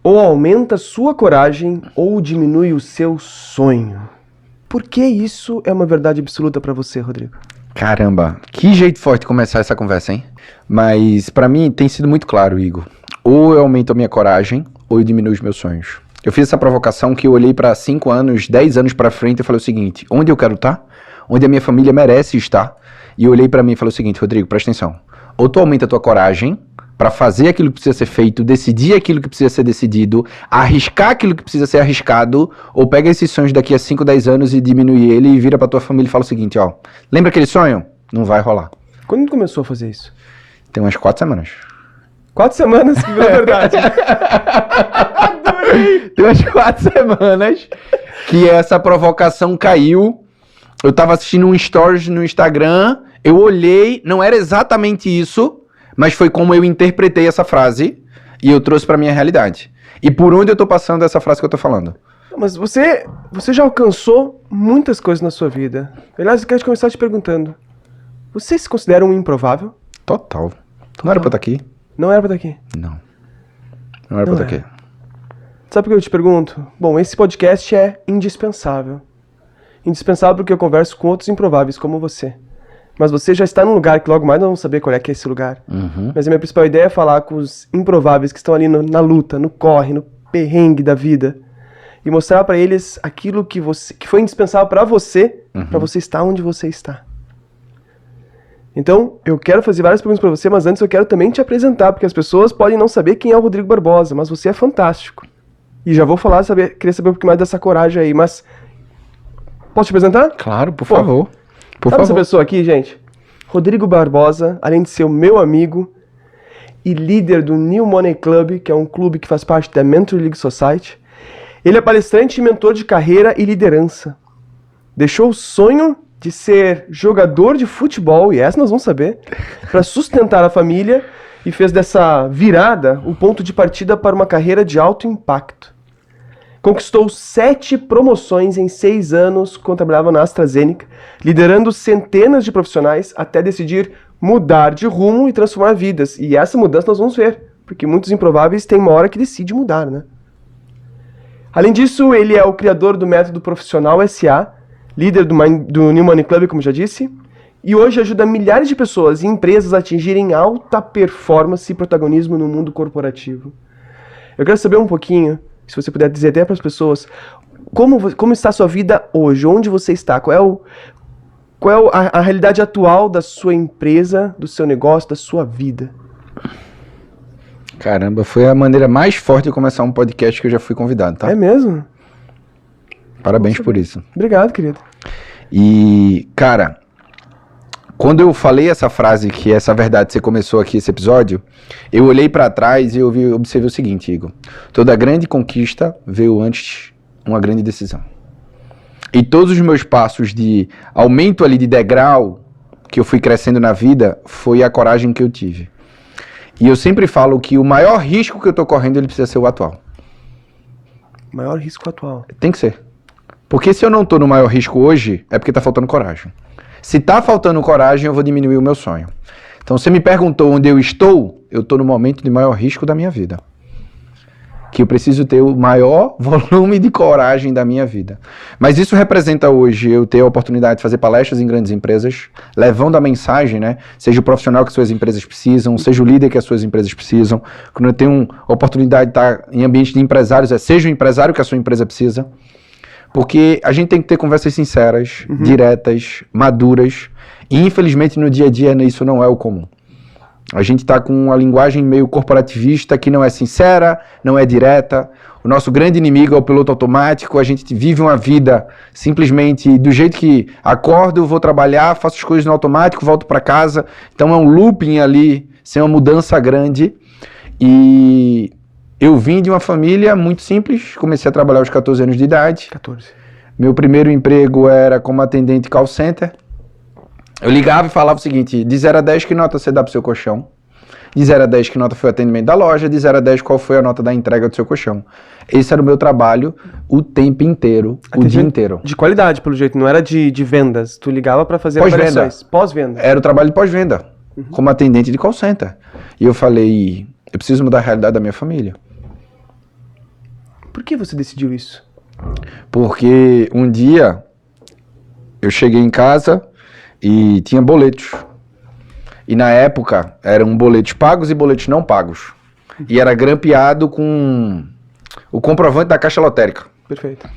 Ou aumenta sua coragem ou diminui o seu sonho. Por que isso é uma verdade absoluta pra você, Rodrigo? Caramba, que jeito forte de começar essa conversa, hein? Mas pra mim tem sido muito claro, Igor. Ou eu aumento a minha coragem, ou eu diminuo os meus sonhos. Eu fiz essa provocação que eu olhei pra 5 anos, 10 anos pra frente e falei o seguinte: onde eu quero estar? Onde a minha família merece estar? E eu olhei pra mim e falei o seguinte: Rodrigo, presta atenção. Ou tu aumenta a tua coragem pra fazer aquilo que precisa ser feito, decidir aquilo que precisa ser decidido, arriscar aquilo que precisa ser arriscado, ou pega esses sonhos daqui a 5, 10 anos e diminui ele e vira pra tua família e fala o seguinte, ó, lembra aquele sonho? Não vai rolar. Quando tu começou a fazer isso? Tem umas 4 semanas. 4 semanas que virou verdade. Adorei! Tem umas 4 semanas que essa provocação caiu. Eu tava assistindo um stories no Instagram, eu olhei, não era exatamente isso, mas foi como eu interpretei essa frase e eu trouxe pra minha realidade. E por onde eu tô passando essa frase que eu tô falando? Mas você já alcançou muitas coisas na sua vida. Aliás, eu quero começar te perguntando. Você se considera um improvável? Total. Não era pra eu estar aqui? Não era pra estar aqui? Não. Não era pra eu estar aqui. Sabe por que eu te pergunto? Bom, esse podcast é indispensável. Indispensável porque eu converso com outros improváveis como você. Mas você já está num lugar que logo mais nós vamos saber qual é que é esse lugar. Uhum. Mas a minha principal ideia é falar com os improváveis que estão ali na luta, no corre, no perrengue da vida. E mostrar pra eles aquilo que foi indispensável pra você estar onde você está. Então, eu quero fazer várias perguntas pra você, mas antes eu quero também te apresentar, porque as pessoas podem não saber quem é o Rodrigo Barbosa, mas você é fantástico. E já vou falar, queria saber um pouquinho mais dessa coragem aí, mas... Posso te apresentar? Claro, por favor. Por Sabe favor. essa pessoa aqui, gente? Rodrigo Barbosa, além de ser o meu amigo e líder do New Money Club, que é um clube que faz parte da Mentor League Society, ele é palestrante e mentor de carreira e liderança. Deixou o sonho de ser jogador de futebol, e essa nós vamos saber, para sustentar a família e fez dessa virada o ponto de partida para uma carreira de alto impacto. Conquistou 7 promoções em 6 anos quando trabalhava na AstraZeneca, liderando centenas de profissionais até decidir mudar de rumo e transformar vidas. E essa mudança nós vamos ver, porque muitos improváveis têm uma hora que decide mudar, né? Além disso, ele é o criador do método Profissional SA, líder do New Money Club, como já disse, e hoje ajuda milhares de pessoas e empresas a atingirem alta performance e protagonismo no mundo corporativo. Eu quero saber um pouquinho, se você puder dizer até para as pessoas, como está a sua vida hoje? Onde você está? Qual é a realidade atual da sua empresa, do seu negócio, da sua vida? Caramba, foi a maneira mais forte de começar um podcast que eu já fui convidado, tá? É mesmo? Parabéns por isso. Obrigado, querido. E, cara, quando eu falei essa frase, que essa verdade, você começou aqui esse episódio, eu olhei pra trás e eu observei o seguinte, Igor. Toda grande conquista veio antes uma grande decisão. E todos os meus passos de aumento ali de degrau que eu fui crescendo na vida foi a coragem que eu tive. E eu sempre falo que o maior risco que eu tô correndo, ele precisa ser o atual. Maior risco atual. Tem que ser. Porque se eu não tô no maior risco hoje, é porque tá faltando coragem. Se tá faltando coragem, eu vou diminuir o meu sonho. Então, você me perguntou onde eu estou no momento de maior risco da minha vida. Que eu preciso ter o maior volume de coragem da minha vida. Mas isso representa hoje eu ter a oportunidade de fazer palestras em grandes empresas, levando a mensagem, né? Seja o profissional que as suas empresas precisam, seja o líder que as suas empresas precisam. Quando eu tenho a oportunidade de estar em ambiente de empresários, seja o empresário que a sua empresa precisa. Porque a gente tem que ter conversas sinceras, diretas, maduras. E infelizmente no dia a dia isso não é o comum. A gente está com uma linguagem meio corporativista que não é sincera, não é direta. O nosso grande inimigo é o piloto automático. A gente vive uma vida simplesmente do jeito que acordo, vou trabalhar, faço as coisas no automático, volto para casa. Então é um looping ali, sem uma mudança grande. E eu vim de uma família muito simples. Comecei a trabalhar aos 14 anos de idade. 14. Meu primeiro emprego era como atendente call center. Eu ligava e falava o seguinte, de 0 a 10, que nota você dá pro seu colchão? De 0 a 10, que nota foi o atendimento da loja? De 0 a 10, qual foi a nota da entrega do seu colchão? Esse era o meu trabalho o tempo inteiro, o dia inteiro. De qualidade, pelo jeito, não era de vendas. Tu ligava pra fazer avaliações. Pós-venda. Era o trabalho de pós-venda, como atendente de call center. E eu falei, eu preciso mudar a realidade da minha família. Por que você decidiu isso? Porque um dia eu cheguei em casa e tinha boletos. E na época eram boletos pagos e boletos não pagos. E era grampeado com o comprovante da caixa lotérica. Perfeito.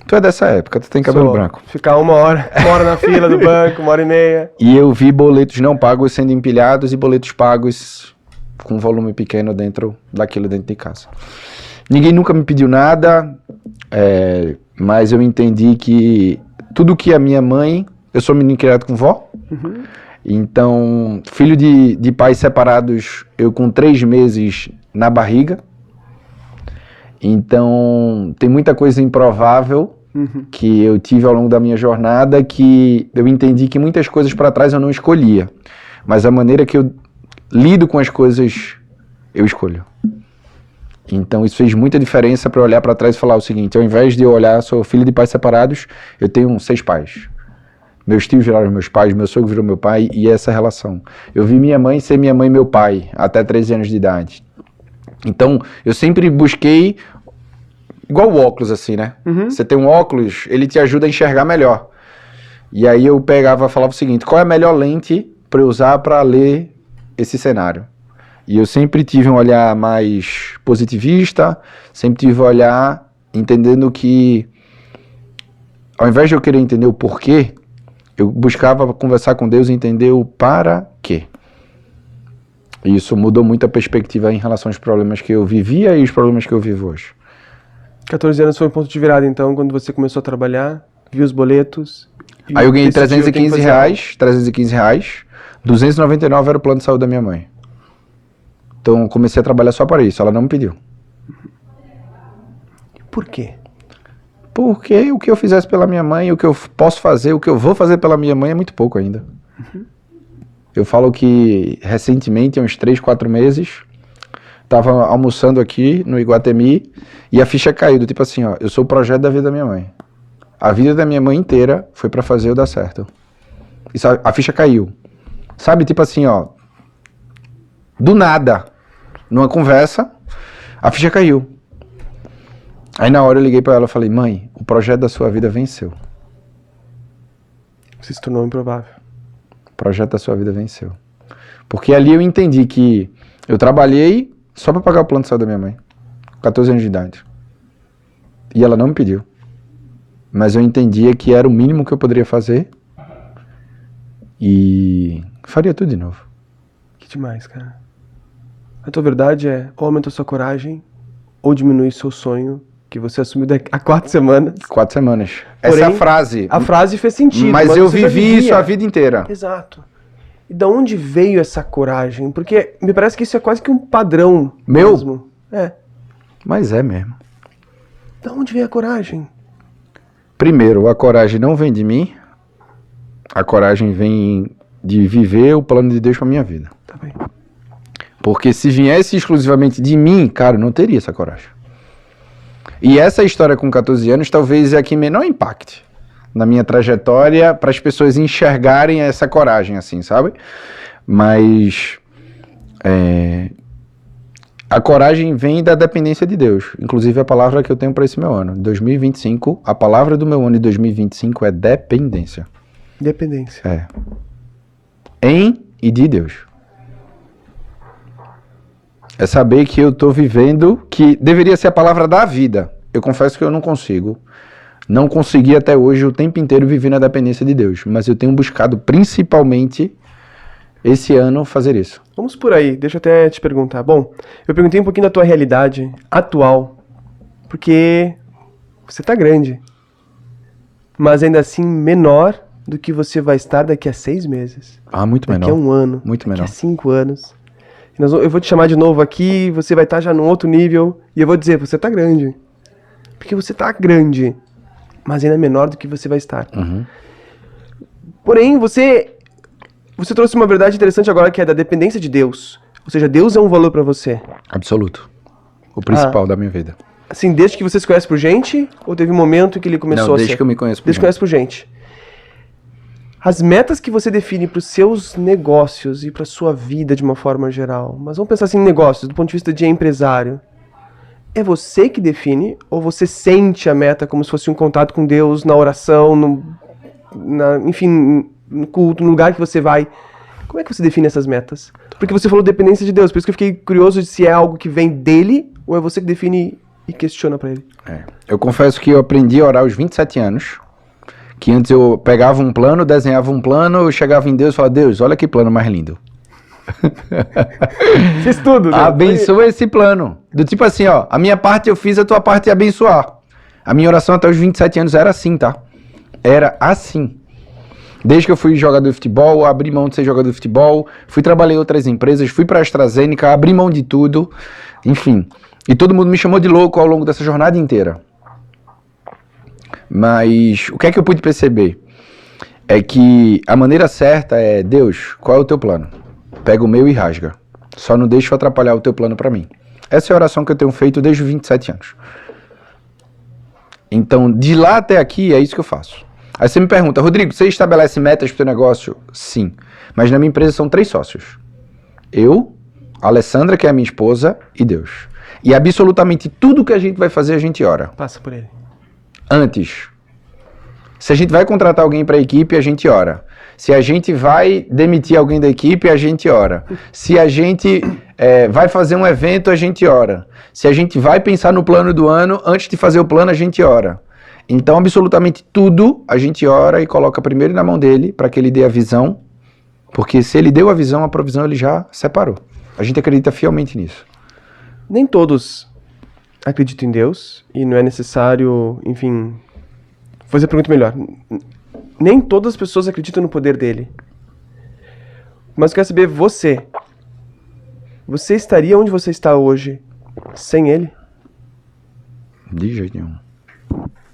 Tu é dessa época, tu tem cabelo branco. Ficar uma hora na fila do banco, 1h30. E eu vi boletos não pagos sendo empilhados e boletos pagos com volume pequeno dentro de casa. Ninguém nunca me pediu nada, mas eu entendi que tudo que a minha mãe... Eu sou menino criado com vó. Uhum. Então, filho de pais separados, eu com 3 meses na barriga. Então, tem muita coisa improvável que eu tive ao longo da minha jornada, que eu entendi que muitas coisas para trás eu não escolhia. Mas a maneira que eu lido com as coisas, eu escolho. Então, isso fez muita diferença para olhar para trás e falar o seguinte: ao invés de eu olhar, sou filho de pais separados, eu tenho 6 pais. Meus tios viraram meus pais, meu sogro virou meu pai, e essa relação. Eu vi minha mãe ser minha mãe e meu pai, até 13 anos de idade. Então, eu sempre busquei, igual o óculos assim, né? Você tem um óculos, ele te ajuda a enxergar melhor. E aí eu pegava e falava o seguinte: qual é a melhor lente para eu usar para ler esse cenário? E eu sempre tive um olhar mais positivista, sempre tive um olhar entendendo que, ao invés de eu querer entender o porquê, eu buscava conversar com Deus e entender o para quê. E isso mudou muito a perspectiva em relação aos problemas que eu vivia e os problemas que eu vivo hoje. 14 anos foi um ponto de virada, então, quando você começou a trabalhar, viu os boletos... Aí eu ganhei R$315, 299 era o plano de saúde da minha mãe. Então eu comecei a trabalhar só para isso, ela não me pediu. Por quê? Porque o que eu fizesse pela minha mãe, o que eu posso fazer, o que eu vou fazer pela minha mãe é muito pouco ainda. Eu falo que recentemente, há uns 3, 4 meses, estava almoçando aqui no Iguatemi e a ficha caiu, do tipo assim, ó, eu sou o projeto da vida da minha mãe. A vida da minha mãe inteira foi pra fazer eu dar certo. E a ficha caiu. Sabe, tipo assim, ó, do nada, numa conversa, a ficha caiu. Aí na hora eu liguei pra ela e falei: mãe, o projeto da sua vida venceu. Se tornou improvável. O projeto da sua vida venceu. Porque ali eu entendi que eu trabalhei só pra pagar o plano de saúde da minha mãe. 14 anos de idade. E ela não me pediu. Mas eu entendia que era o mínimo que eu poderia fazer. E faria tudo de novo. Que demais, cara. A tua verdade é: ou aumenta a sua coragem, ou diminui seu sonho, que você assumiu há 4 semanas. 4 semanas. Porém, essa é a frase. A frase fez sentido. Mas eu você já vivi vivia isso a vida inteira. Exato. E da onde veio essa coragem? Porque me parece que isso é quase que um padrão meu? mesmo. É. Mas é mesmo. Da onde veio a coragem? Primeiro, a coragem não vem de mim. A coragem vem de viver o plano de Deus para minha vida. Tá bem. Porque se viesse exclusivamente de mim, cara, eu não teria essa coragem. E essa história com 14 anos talvez é a que menor impacte na minha trajetória para as pessoas enxergarem essa coragem, assim, sabe? Mas a coragem vem da dependência de Deus. Inclusive a palavra que eu tenho para esse meu ano, 2025, a palavra do meu ano de 2025 é dependência. Dependência. É. Em e de Deus. É saber que eu estou vivendo, que deveria ser a palavra da vida. Eu confesso que eu não consigo. Não consegui até hoje o tempo inteiro viver na dependência de Deus. Mas eu tenho buscado principalmente esse ano fazer isso. Vamos por aí, deixa eu até te perguntar. Bom, eu perguntei um pouquinho da tua realidade atual, porque você tá grande, mas ainda assim menor do que você vai estar daqui a 6 meses. Ah, muito menor. Daqui a 1 ano. Muito menor. Daqui a 5 anos. Eu vou te chamar de novo aqui, você vai estar já num outro nível, e eu vou dizer: você tá grande. Porque você tá grande, mas ainda menor do que você vai estar. Uhum. Porém, você trouxe uma verdade interessante agora, que é da dependência de Deus. Ou seja, Deus é um valor pra você. Absoluto. O principal da minha vida. Assim, desde que você se conhece por gente, ou teve um momento em que ele começou Não, a ser... desde que eu me conheço por Desde que conhece por gente. As metas que você define para os seus negócios e para sua vida de uma forma geral, mas vamos pensar assim em negócios, do ponto de vista de empresário, é você que define ou você sente a meta como se fosse um contato com Deus na oração, enfim, no culto, no lugar que você vai? Como é que você define essas metas? Porque você falou dependência de Deus, por isso que eu fiquei curioso de se é algo que vem dele ou é você que define e questiona pra ele. Eu confesso que eu aprendi a orar aos 27 anos, que antes eu pegava um plano, desenhava um plano, eu chegava em Deus e falava, Deus, olha que plano mais lindo. Fiz tudo, né? Abençoa esse plano. Do tipo assim, ó, a minha parte eu fiz, a tua parte é abençoar. A minha oração até os 27 anos era assim, tá? Era assim. Desde que eu fui jogador de futebol, abri mão de ser jogador de futebol, trabalhei em outras empresas, fui pra AstraZeneca, abri mão de tudo, enfim. E todo mundo me chamou de louco ao longo dessa jornada inteira. Mas o que é que eu pude perceber? É que a maneira certa é, Deus, qual é o teu plano? Pega o meu e rasga. Só não deixa eu atrapalhar o teu plano pra mim. Essa é a oração que eu tenho feito desde os 27 anos. Então, de lá até aqui, é isso que eu faço. Aí você me pergunta, Rodrigo, você estabelece metas pro teu negócio? Sim. Mas na minha empresa são 3 sócios. Eu, a Alessandra, que é a minha esposa, e Deus. E absolutamente tudo que a gente vai fazer, a gente ora. Passa por ele. Antes. Se a gente vai contratar alguém para a equipe, a gente ora. Se a gente vai demitir alguém da equipe, a gente ora. Se a gente vai fazer um evento, a gente ora. Se a gente vai pensar no plano do ano, antes de fazer o plano, a gente ora. Então, absolutamente tudo, a gente ora e coloca primeiro na mão dele, para que ele dê a visão. Porque se ele deu a visão, a provisão ele já separou. A gente acredita fielmente nisso. Nem todos acreditam em Deus e não é necessário, enfim... Vou fazer a pergunta melhor. Nem todas as pessoas acreditam no poder dele. Mas eu quero saber, você estaria onde você está hoje sem ele? De jeito nenhum.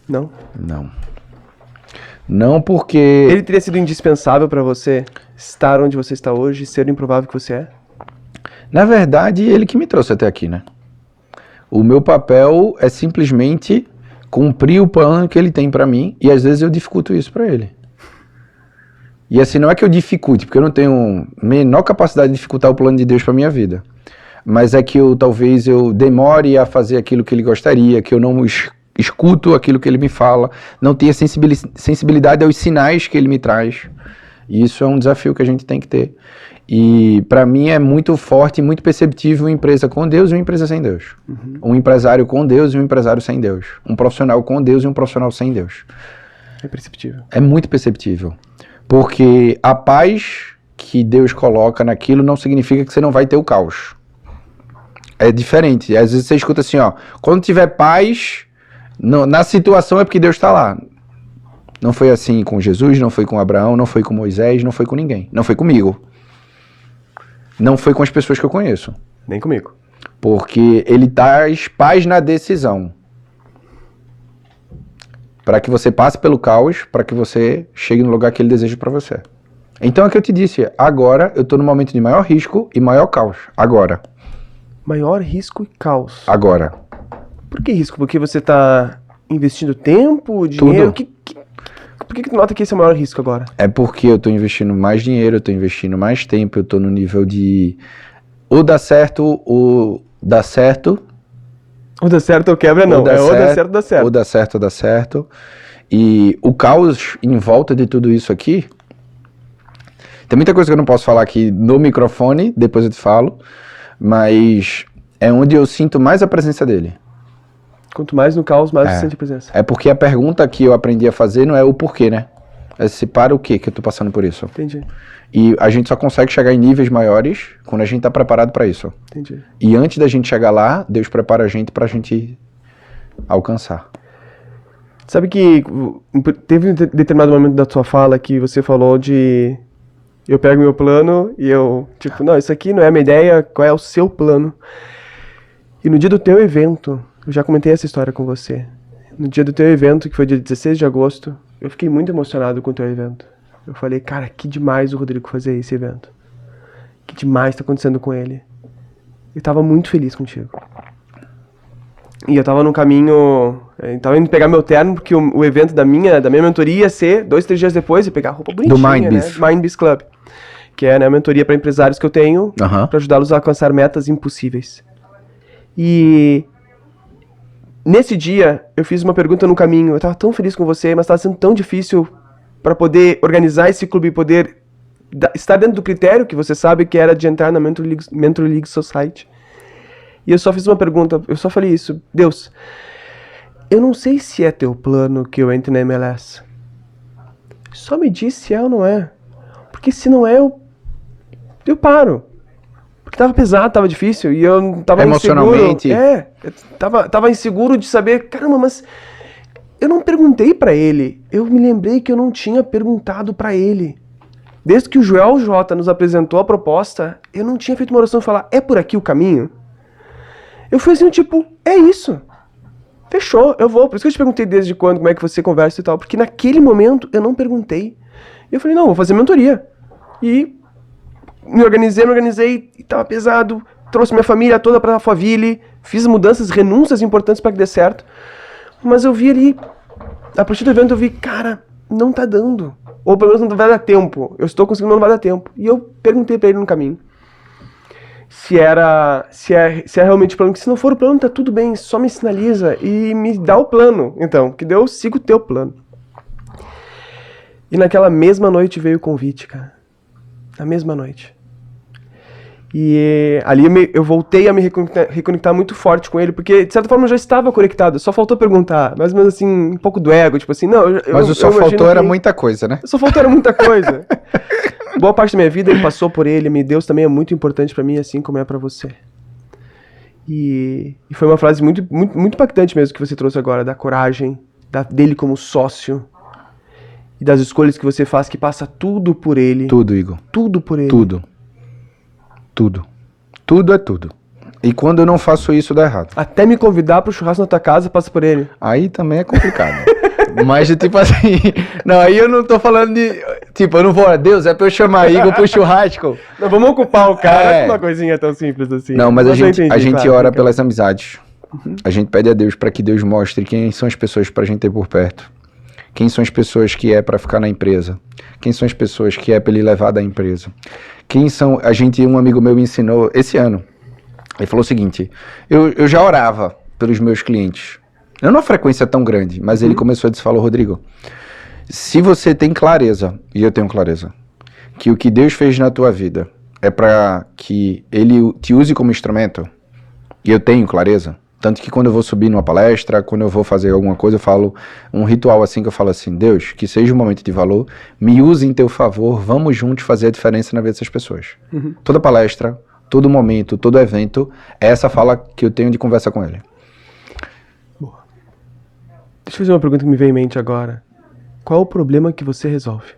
Não? Não. Não porque... Ele teria sido indispensável para você estar onde você está hoje e ser o improvável que você é? Na verdade, ele que me trouxe até aqui, né? O meu papel é simplesmente cumprir o plano que ele tem pra mim e às vezes eu dificulto isso pra ele. E assim, não é que eu dificulte, porque eu não tenho a menor capacidade de dificultar o plano de Deus pra minha vida. Mas é que talvez eu demore a fazer aquilo que ele gostaria, que eu não escuto aquilo que ele me fala, não tenha sensibilidade aos sinais que ele me traz. E isso é um desafio que a gente tem que ter. E para mim é muito forte e muito perceptível uma empresa com Deus e uma empresa sem Deus. Uhum. Um empresário com Deus e um empresário sem Deus. Um profissional com Deus e um profissional sem Deus. É perceptível. É muito perceptível. Porque a paz que Deus coloca naquilo não significa que você não vai ter o caos. É diferente. Às vezes você escuta assim, ó, quando tiver paz na situação é porque Deus está lá. Não foi assim com Jesus, não foi com Abraão, não foi com Moisés, não foi com ninguém. Não foi comigo. Não foi com as pessoas que eu conheço. Nem comigo. Porque ele traz paz na decisão. Para que você passe pelo caos, para que você chegue no lugar que ele deseja para você. Então é o que eu te disse, agora eu estou no momento de maior risco e maior caos. Agora. Maior risco e caos. Agora. Por que risco? Porque você está investindo tempo, dinheiro? Por que tu nota que esse é o maior risco agora? É porque eu tô investindo mais dinheiro, eu tô investindo mais tempo, eu tô no nível de ou dá certo ou dá certo. Ou dá certo ou quebra, não. Ou dá certo ou dá certo. Ou dá certo ou dá certo. E o caos em volta de tudo isso aqui... Tem muita coisa que eu não posso falar aqui no microfone, depois eu te falo. Mas é onde eu sinto mais a presença dele. Quanto mais no caos, mais você sente a presença. É porque a pergunta que eu aprendi a fazer não é o porquê, né? É se para o quê que eu tô passando por isso. Entendi. E a gente só consegue chegar em níveis maiores quando a gente tá preparado para isso. Entendi. E antes da gente chegar lá, Deus prepara a gente pra gente alcançar. Sabe que teve um determinado momento da sua fala que você falou de... Eu pego meu plano e eu... Tipo, não, isso aqui não é a minha ideia, qual é o seu plano? E no dia do teu evento... Eu já comentei essa história com você. No dia do teu evento, que foi dia 16 de agosto, eu fiquei muito emocionado com o teu evento. Eu falei, cara, que demais o Rodrigo fazer esse evento. Que demais tá acontecendo com ele. Eu tava muito feliz contigo. E eu tava num caminho... Eu tava indo pegar meu terno, porque o evento da minha mentoria ia ser 2-3 dias depois, ia pegar a roupa bonitinha, do Mindbiz. Né? Mindbiz Club. Que é, né, a mentoria para empresários que eu tenho, pra ajudá-los a alcançar metas impossíveis. E nesse dia, eu fiz uma pergunta no caminho. Eu tava tão feliz com você, mas tava sendo tão difícil para poder organizar esse clube e poder estar dentro do critério que você sabe que era de entrar na Mentor League Society. E eu só fiz uma pergunta, eu só falei isso. Deus, eu não sei se é teu plano que eu entre na MLS. Só me diz se é ou não é. Porque se não é, eu paro. Porque tava pesado, tava difícil. E eu tava emocionalmente. inseguro. Eu tava inseguro de saber, caramba, mas eu não perguntei pra ele. Eu me lembrei que eu não tinha perguntado pra ele. Desde que o Joel J nos apresentou a proposta, eu não tinha feito uma oração e falar, é por aqui o caminho? Eu fui assim, tipo, é isso. Fechou, eu vou. Por isso que eu te perguntei desde quando, como é que você conversa e tal. Porque naquele momento eu não perguntei. E eu falei, não, vou fazer mentoria. E me organizei, e tava pesado. Trouxe minha família toda pra Alphaville. Fiz mudanças, renúncias importantes pra que dê certo. Mas eu vi ali, a partir do evento eu vi, cara, não tá dando. Ou pelo menos não vai dar tempo. Eu estou conseguindo, mas não vai dar tempo. E eu perguntei pra ele no caminho. Se é realmente o plano, que se não for o plano, tá tudo bem, só me sinaliza e me dá o plano, então, que eu sigo o teu plano. E naquela mesma noite veio o convite, cara. Na mesma noite. E ali eu voltei a me reconectar muito forte com ele, porque de certa forma eu já estava conectado, só faltou perguntar, mais ou menos assim, um pouco do ego, tipo assim, não... Mas o só faltou era muita coisa, né? Só faltou era muita coisa. Boa parte da minha vida ele passou por ele, Deus também é muito importante pra mim, assim como é pra você. E foi uma frase muito, muito, muito impactante mesmo que você trouxe agora, da coragem, dele como sócio, e das escolhas que você faz, que passa tudo por ele. Tudo, Igor. Tudo por ele. Tudo. Tudo. Tudo é tudo. E quando eu não faço isso, dá errado. Até me convidar pro churrasco na tua casa, passa por ele. Aí também é complicado. Mas, tipo assim... Não, aí eu não tô falando de... Tipo, eu não vou... Deus, é pra eu chamar Igor pro churrasco. Não, vamos ocupar o cara com uma coisinha tão simples assim. Não, mas a gente claro, ora pelas amizades. Uhum. A gente pede a Deus pra que Deus mostre quem são as pessoas pra gente ter por perto. Quem são as pessoas que é pra ficar na empresa. Quem são as pessoas que é pra ele levar da empresa. Quem são... Um amigo meu me ensinou esse ano. Ele falou o seguinte, eu já orava pelos meus clientes, não numa frequência tão grande, mas ele começou a dizer, falou, Rodrigo, se você tem clareza, e eu tenho clareza, que o que Deus fez na tua vida é para que ele te use como instrumento, e eu tenho clareza, tanto que quando eu vou subir numa palestra, quando eu vou fazer alguma coisa, eu falo um ritual assim, que eu falo assim, Deus, que seja um momento de valor, me use em teu favor, vamos juntos fazer a diferença na vida dessas pessoas. Toda palestra, todo momento, todo evento, é essa fala que eu tenho de conversa com ele. Boa. Deixa eu fazer uma pergunta que me veio em mente agora. Qual o problema que você resolve?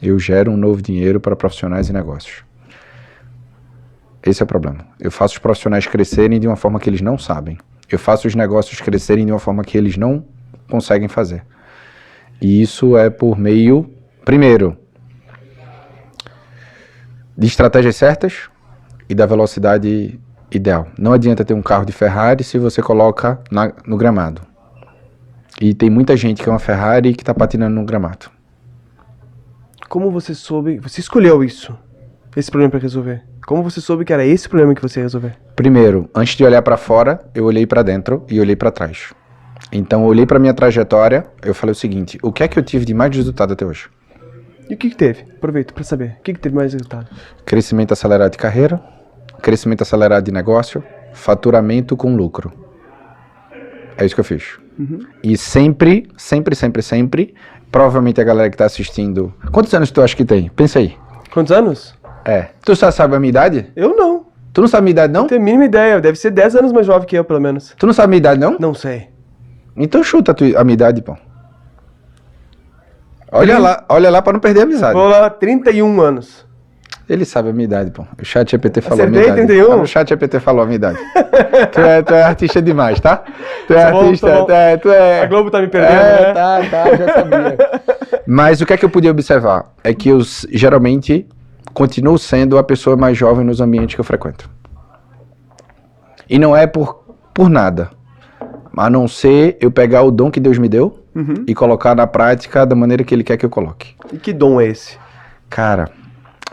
Eu gero um novo dinheiro para profissionais e negócios. Esse é o problema. Eu faço os profissionais crescerem de uma forma que eles não sabem. Eu faço os negócios crescerem de uma forma que eles não conseguem fazer. E isso é por meio, primeiro, de estratégias certas e da velocidade ideal. Não adianta ter um carro de Ferrari se você coloca no gramado. E tem muita gente que é uma Ferrari que está patinando no gramado. Como você soube... Você escolheu isso, esse problema para resolver. Como você soube que era esse problema que você ia resolver? Primeiro, antes de olhar para fora, eu olhei para dentro e olhei para trás. Então, eu olhei para minha trajetória, eu falei o seguinte, o que é que eu tive de mais resultado até hoje? E o que teve? Aproveito para saber. O que teve mais resultado? Crescimento acelerado de carreira, crescimento acelerado de negócio, faturamento com lucro. É isso que eu fiz. E sempre, provavelmente a galera que tá assistindo... Quantos anos tu acha que tem? Pensa aí. Quantos anos? Tu já sabe a minha idade? Eu não. Tu não sabe a minha idade, não? Não tenho a mínima ideia. Deve ser 10 anos mais jovem que eu, pelo menos. Tu não sabe a minha idade, não? Não sei. Então chuta a minha idade, pô. Olha lá pra não perder a amizade. Vou lá, 31 anos. Ele sabe a minha idade, pô. O chat GPT falou Acertei, a minha idade. 31? O chat GPT falou a minha idade. tu é artista demais, tá? Tu é Tá bom, artista, tá bom. tu é... A Globo tá me perdendo, né? Tá, já sabia. Mas o que é que eu podia observar? É que eu, geralmente, continuo sendo a pessoa mais jovem nos ambientes que eu frequento. E não é por nada. A não ser eu pegar o dom que Deus me deu e colocar na prática da maneira que Ele quer que eu coloque. E que dom é esse? Cara,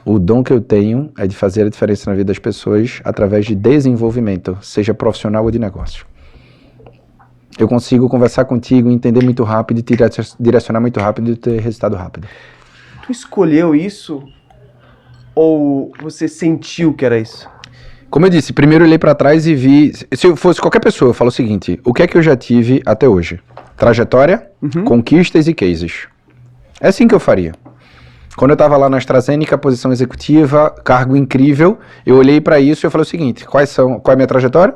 O dom que eu tenho é de fazer a diferença na vida das pessoas através de desenvolvimento, seja profissional ou de negócio. Eu consigo conversar contigo, entender muito rápido, e te direcionar muito rápido e ter resultado rápido. Tu escolheu isso ou você sentiu que era isso? Como eu disse, primeiro eu olhei pra trás e vi... Se eu fosse qualquer pessoa, eu falo o seguinte: o que é que eu já tive até hoje? Trajetória, conquistas e cases. É assim que eu faria. Quando eu tava lá na AstraZeneca, posição executiva, cargo incrível, eu olhei pra isso e eu falei o seguinte: qual é a minha trajetória?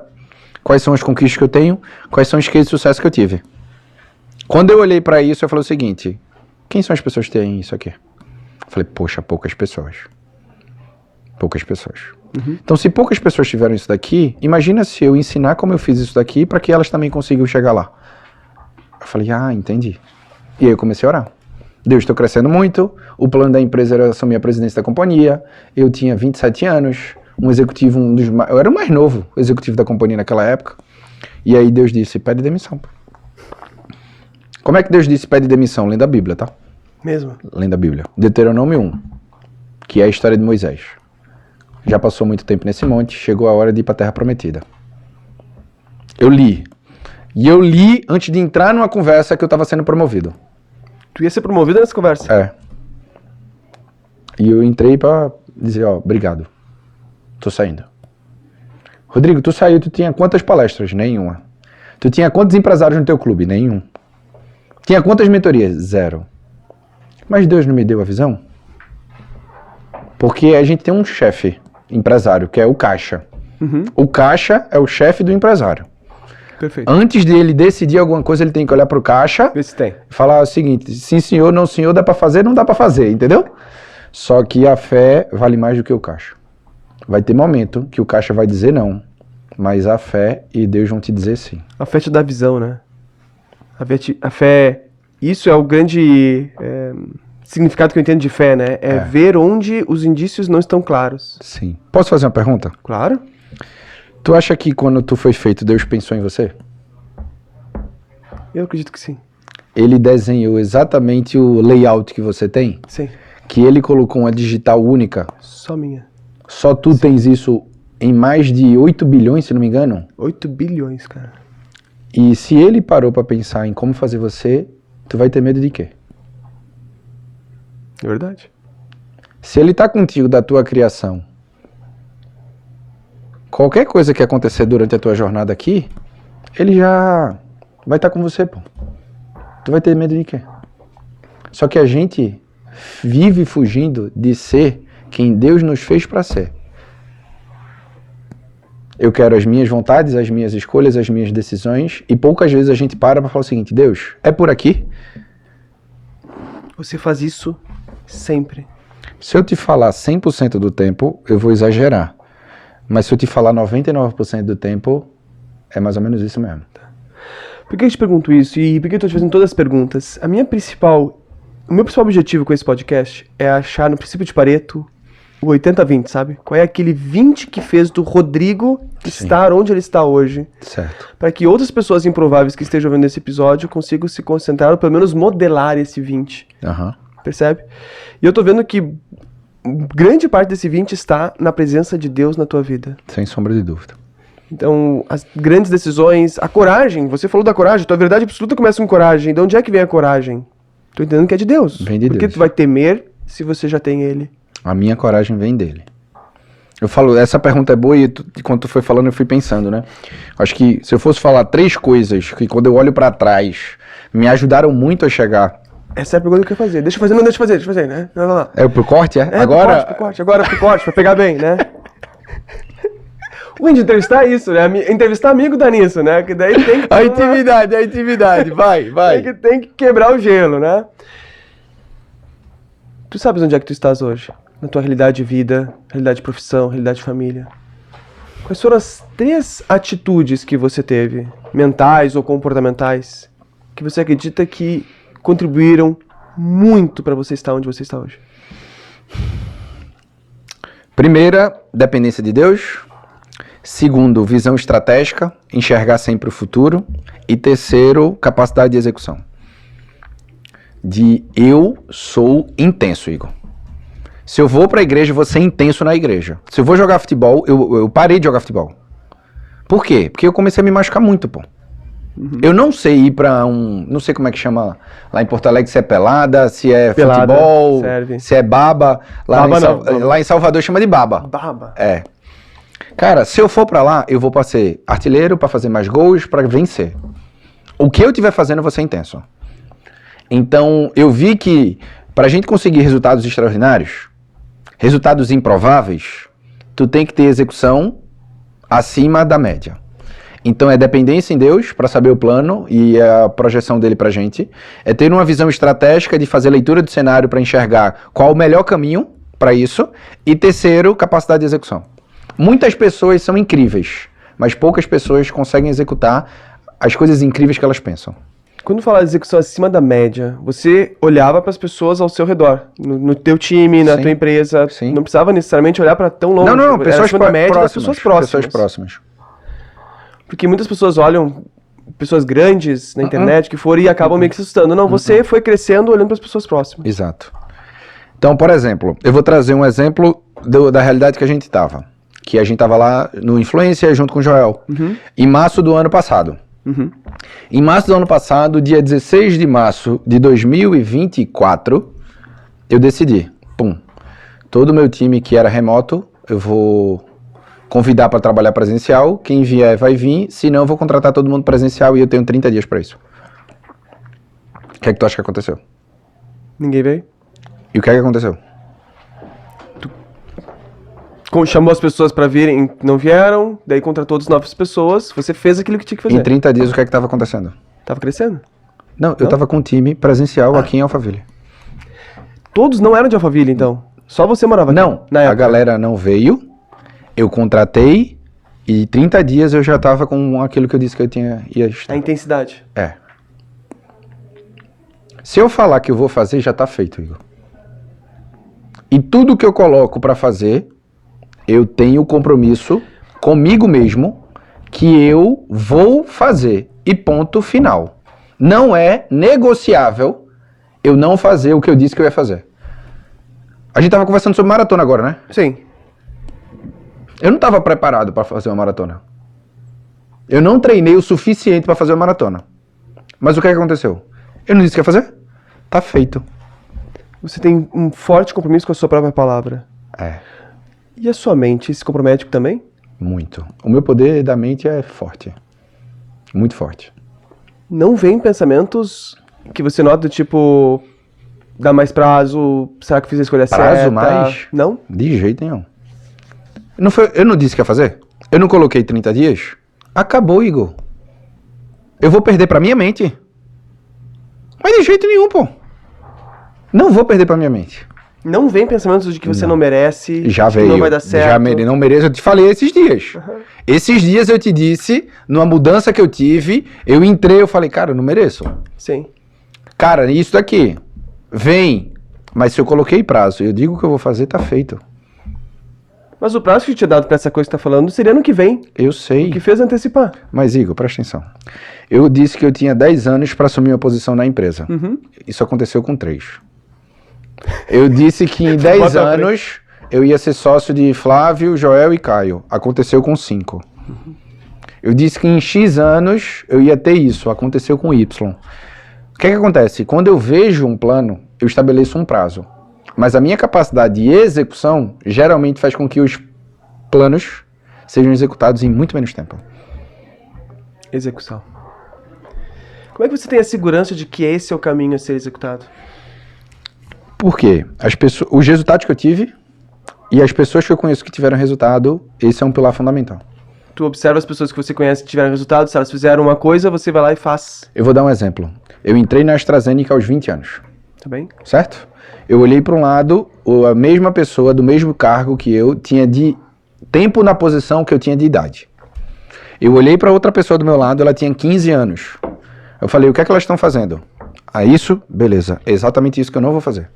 Quais são as conquistas que eu tenho? Quais são os cases de sucesso que eu tive? Quando eu olhei pra isso, eu falei o seguinte: quem são as pessoas que têm isso aqui? Eu falei, poxa, poucas pessoas. Poucas pessoas. Então, se poucas pessoas tiveram isso daqui, imagina se eu ensinar como eu fiz isso daqui para que elas também consigam chegar lá. Eu falei, entendi. E aí eu comecei a orar. Deus, estou crescendo muito, o plano da empresa era assumir a presidência da companhia, eu tinha 27 anos, um executivo, eu era o mais novo executivo da companhia naquela época, e aí Deus disse, pede demissão. Como é que Deus disse pede demissão? Lendo a Bíblia, tá? Mesmo? Lendo a Bíblia. Deuteronômio 1, que é a história de Moisés. Já passou muito tempo nesse monte, chegou a hora de ir para a Terra Prometida. Eu li. E eu li antes de entrar numa conversa que eu estava sendo promovido. Tu ia ser promovido nessa conversa? É. E eu entrei para dizer, obrigado. Tô saindo. Rodrigo, tu saiu, tu tinha quantas palestras? Nenhuma. Tu tinha quantos empresários no teu clube? Nenhum. Tinha quantas mentorias? 0. Mas Deus não me deu a visão? Porque a gente tem um chefe empresário, que é o caixa. O caixa é o chefe do empresário. Perfeito. Antes de ele decidir alguma coisa, ele tem que olhar pro caixa Vê se tem. e falar o seguinte: sim senhor, não senhor, dá pra fazer, não dá pra fazer, entendeu? Só que a fé vale mais do que o caixa. Vai ter momento que o caixa vai dizer não, mas a fé e Deus vão te dizer sim. A fé te dá visão, né? A fé, isso é o grande significado que eu entendo de fé, né? É ver onde os indícios não estão claros. Sim. Posso fazer uma pergunta? Claro. Tu acha que quando tu foi feito, Deus pensou em você? Eu acredito que sim. Ele desenhou exatamente o layout que você tem? Sim. Que ele colocou uma digital única? Só minha. Só tu tens isso em mais de 8 bilhões, se não me engano? 8 bilhões, cara. E se ele parou pra pensar em como fazer você, tu vai ter medo de quê? É verdade. Se ele tá contigo da tua criação, qualquer coisa que acontecer durante a tua jornada aqui, ele já vai estar com você, pô. Tu vai ter medo de quê? Só que a gente vive fugindo de ser quem Deus nos fez para ser. Eu quero as minhas vontades, as minhas escolhas, as minhas decisões, e poucas vezes a gente para falar o seguinte: Deus, é por aqui? Você faz isso sempre. Se eu te falar 100% do tempo, eu vou exagerar. Mas se eu te falar 99% do tempo, é mais ou menos isso mesmo. Por que eu te pergunto isso e por que eu tô te fazendo todas as perguntas? O meu principal objetivo com esse podcast é achar no princípio de Pareto o 80-20, sabe? Qual é aquele 20 que fez do Rodrigo estar onde ele está hoje. Certo. Para que outras pessoas improváveis que estejam vendo esse episódio consigam se concentrar ou pelo menos modelar esse 20. Percebe? E eu tô vendo que grande parte desse 20 está na presença de Deus na tua vida. Sem sombra de dúvida. Então, as grandes decisões, a coragem, você falou da coragem, tua verdade absoluta começa com coragem. De onde é que vem a coragem? Tô entendendo que é de Deus. Vem de Deus. Por que tu vai temer se você já tem ele? A minha coragem vem dele. Eu falo, essa pergunta é boa e quando tu foi falando eu fui pensando, né? Acho que se eu fosse falar 3 coisas que quando eu olho pra trás me ajudaram muito a chegar. Essa é a pergunta que eu ia fazer. Deixa eu fazer, né? Vai lá. É pro corte, é? Agora pro corte, pra pegar bem, né? O de entrevistar é isso, né? Entrevistar amigo dá nisso, né? Que daí tem que... A intimidade, vai. Tem que quebrar o gelo, né? Tu sabes onde é que tu estás hoje? Na tua realidade de vida, realidade de profissão, realidade de família. Quais foram as 3 atitudes que você teve, mentais ou comportamentais, que você acredita que contribuíram muito para você estar onde você está hoje? Primeira, dependência de Deus. Segundo, visão estratégica, enxergar sempre o futuro. E terceiro, capacidade de execução. Eu sou intenso, Igor. Se eu vou pra igreja, eu vou ser intenso na igreja. Se eu vou jogar futebol, eu parei de jogar futebol. Por quê? Porque eu comecei a me machucar muito, pô. Eu não sei ir pra não sei como é que chama lá em Porto Alegre, se é pelada, se é Pelada, futebol, serve. se é baba. Baba não. Lá em Salvador chama de baba. Baba. É. Cara, se eu for pra lá, eu vou pra ser artilheiro, pra fazer mais gols, pra vencer. O que eu estiver fazendo, eu vou ser intenso. Então, eu vi que pra gente conseguir resultados extraordinários, resultados improváveis, tu tem que ter execução acima da média. Então é dependência em Deus para saber o plano e a projeção dele pra gente. É ter uma visão estratégica de fazer leitura do cenário para enxergar qual o melhor caminho para isso. E terceiro, capacidade de execução. Muitas pessoas são incríveis, mas poucas pessoas conseguem executar as coisas incríveis que elas pensam. Quando fala de execução acima da média, você olhava para as pessoas ao seu redor, no teu time, na Sim. tua empresa. Sim. Não precisava necessariamente olhar para tão longe. Não, Era pessoas acima da média das próximas. pessoas próximas. Pessoas próximas. Porque muitas pessoas olham pessoas grandes na internet que foram e acabam meio que se assustando. Não, você foi crescendo olhando para as pessoas próximas. Exato. Então, por exemplo, eu vou trazer um exemplo da realidade que a gente estava. Que a gente estava lá no Influencer junto com o Joel. Em março do ano passado. Em março do ano passado, dia 16 de março de 2024, eu decidi, todo o meu time que era remoto, eu vou convidar para trabalhar presencial, quem vier vai vir, senão eu vou contratar todo mundo presencial e eu tenho 30 dias para isso. O que é que tu acha que aconteceu? Ninguém veio? E o que é que aconteceu? Chamou as pessoas para virem, não vieram, daí contratou as novas pessoas, você fez aquilo que tinha que fazer. Em 30 dias, o que é que estava acontecendo? Tava crescendo? Não, eu estava com um time presencial aqui em Alphaville. Todos não eram de Alphaville, então? Só você morava aqui? Não, Na a época. galera não veio, eu contratei e em 30 dias eu já estava com aquilo que eu disse que eu ia estar. A intensidade. É. Se eu falar que eu vou fazer, já tá feito, Igor. E tudo que eu coloco para fazer, eu tenho compromisso comigo mesmo que eu vou fazer. E ponto final. Não é negociável eu não fazer o que eu disse que eu ia fazer. A gente tava conversando sobre maratona agora, né? Sim. Eu não estava preparado para fazer uma maratona. Eu não treinei o suficiente para fazer uma maratona. Mas o que é que aconteceu? Eu não disse que ia fazer? Tá feito. Você tem um forte compromisso com a sua própria palavra. É, E a sua mente se compromete também? muito. O meu poder da mente é forte. Muito forte. Não vem pensamentos que você nota do tipo... Dá mais prazo? Será que fiz a escolha certa? Prazo mais? Não? De jeito nenhum. Eu não disse que ia fazer? Eu não coloquei 30 dias? Acabou, Igor. Eu vou perder pra minha mente? Mas de jeito nenhum, pô. Não vou perder pra minha mente. Não vem pensamentos de que você não merece, Já de veio. que não vai dar certo. Não mereço. Eu te falei esses dias. Esses dias eu te disse, numa mudança que eu tive, eu entrei, eu falei, cara, eu não mereço. Sim. Cara, isso daqui, vem. Mas se eu coloquei prazo, eu digo que eu vou fazer, tá feito. Mas o prazo que eu tinha dado pra essa coisa que você tá falando seria ano que vem. Eu sei. O que fez antecipar. Mas, Igor, presta atenção. Eu disse que eu tinha 10 anos para assumir uma posição na empresa. Isso aconteceu com 3. Eu disse que em 10 Bota a anos eu ia ser sócio de Flávio, Joel e Caio. Aconteceu com 5. Eu disse que em X anos eu ia ter isso. Aconteceu com Y. O que é que acontece? Quando eu vejo um plano, eu estabeleço um prazo. Mas a minha capacidade de execução geralmente faz com que os planos sejam executados em muito menos tempo. Execução. Como é que você tem a segurança de que esse é o caminho a ser executado? Por quê? Os resultados que eu tive e as pessoas que eu conheço que tiveram resultado, esse é um pilar fundamental. Tu observa as pessoas que você conhece que tiveram resultado, se elas fizeram uma coisa, você vai lá e faz. Eu vou dar um exemplo. Eu entrei na AstraZeneca aos 20 anos, Tá bem? certo? Eu olhei para um lado, a mesma pessoa do mesmo cargo que eu tinha de tempo na posição que eu tinha de idade. Eu olhei para outra pessoa do meu lado, ela tinha 15 anos. Eu falei, o que é que elas estão fazendo? Ah, isso? Beleza. É exatamente isso que eu não vou fazer.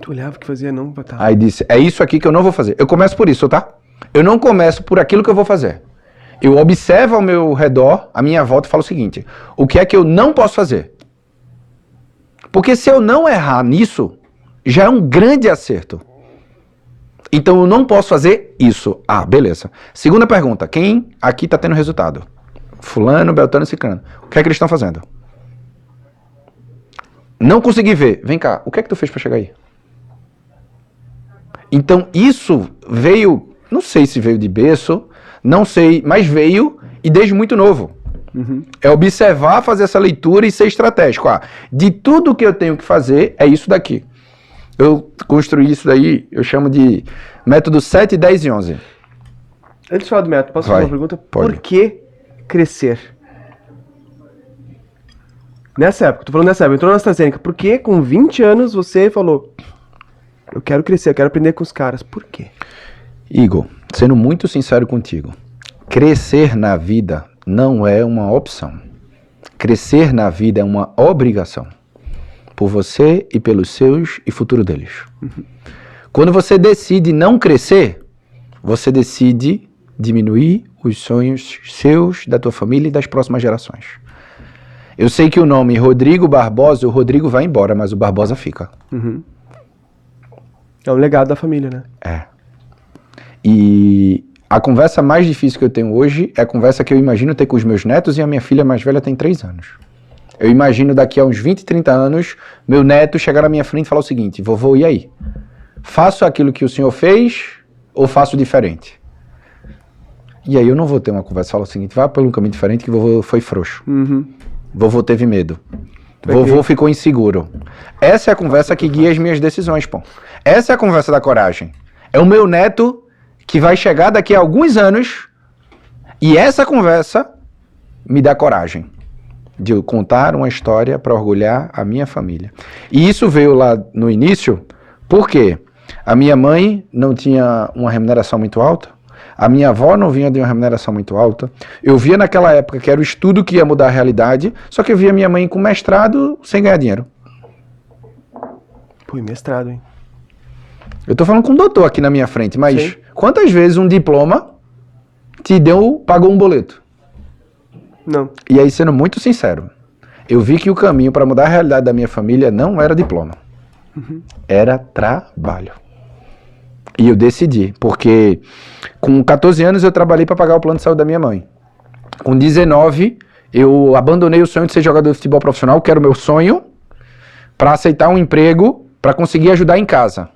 Tu olhava o que fazia, não botava. Aí disse, é isso aqui que eu não vou fazer. Eu começo por isso, tá? Eu não começo por aquilo que eu vou fazer. Eu observo ao meu redor, à minha volta, e falo o seguinte, o que é que eu não posso fazer? Porque se eu não errar nisso, já é um grande acerto. Então eu não posso fazer isso. Ah, beleza. Segunda pergunta. Quem aqui está tendo resultado? Fulano, Beltrano e Cicrano. O que é que eles estão fazendo? Não consegui ver. Vem cá, o que é que tu fez para chegar aí? Então isso veio, não sei se veio de berço, não sei, mas veio e desde muito novo. É observar, fazer essa leitura e ser estratégico. Ah, de tudo que eu tenho que fazer, é isso daqui. Eu construí isso daí, eu chamo de método 7, 10 e 11. Antes de falar do método, posso Vai, fazer uma pergunta? pode. Por que crescer? Nessa época, tô falando nessa época, entrou na AstraZeneca. Por que com 20 anos você falou, eu quero crescer, eu quero aprender com os caras? Por quê? Igor, sendo muito sincero contigo, crescer na vida não é uma opção. Crescer na vida é uma obrigação. Por você e pelos seus e futuro deles. Quando você decide não crescer, você decide diminuir os sonhos seus, da tua família e das próximas gerações. Eu sei que o nome Rodrigo Barbosa, o Rodrigo vai embora, mas o Barbosa fica. É um legado da família, né? É. E a conversa mais difícil que eu tenho hoje é a conversa que eu imagino ter com os meus netos, e a minha filha mais velha tem 3 anos. Eu imagino daqui a uns 20, 30 anos, meu neto chegar na minha frente e falar o seguinte: vovô, e aí? Faço aquilo que o senhor fez ou faço diferente? E aí eu não vou ter uma conversa, falo o seguinte: vá pelo caminho diferente que vovô foi frouxo. Vovô teve medo. Vovô ficou inseguro. Essa é a conversa que guia as minhas decisões, pô. Essa é a conversa da coragem. É o meu neto que vai chegar daqui a alguns anos e essa conversa me dá coragem de eu contar uma história para orgulhar a minha família. E isso veio lá no início, porque a minha mãe não tinha uma remuneração muito alta, a minha avó não vinha de uma remuneração muito alta, eu via naquela época que era o estudo que ia mudar a realidade, só que eu via minha mãe com mestrado sem ganhar dinheiro. Pô, e mestrado, hein? Eu tô falando com um doutor aqui na minha frente, mas Sim. Quantas vezes um diploma pagou um boleto? Não. E aí, sendo muito sincero, eu vi que o caminho para mudar a realidade da minha família não era diploma. Era trabalho. E eu decidi, porque com 14 anos eu trabalhei para pagar o plano de saúde da minha mãe. Com 19, eu abandonei o sonho de ser jogador de futebol profissional, que era o meu sonho, para aceitar um emprego, para conseguir ajudar em casa.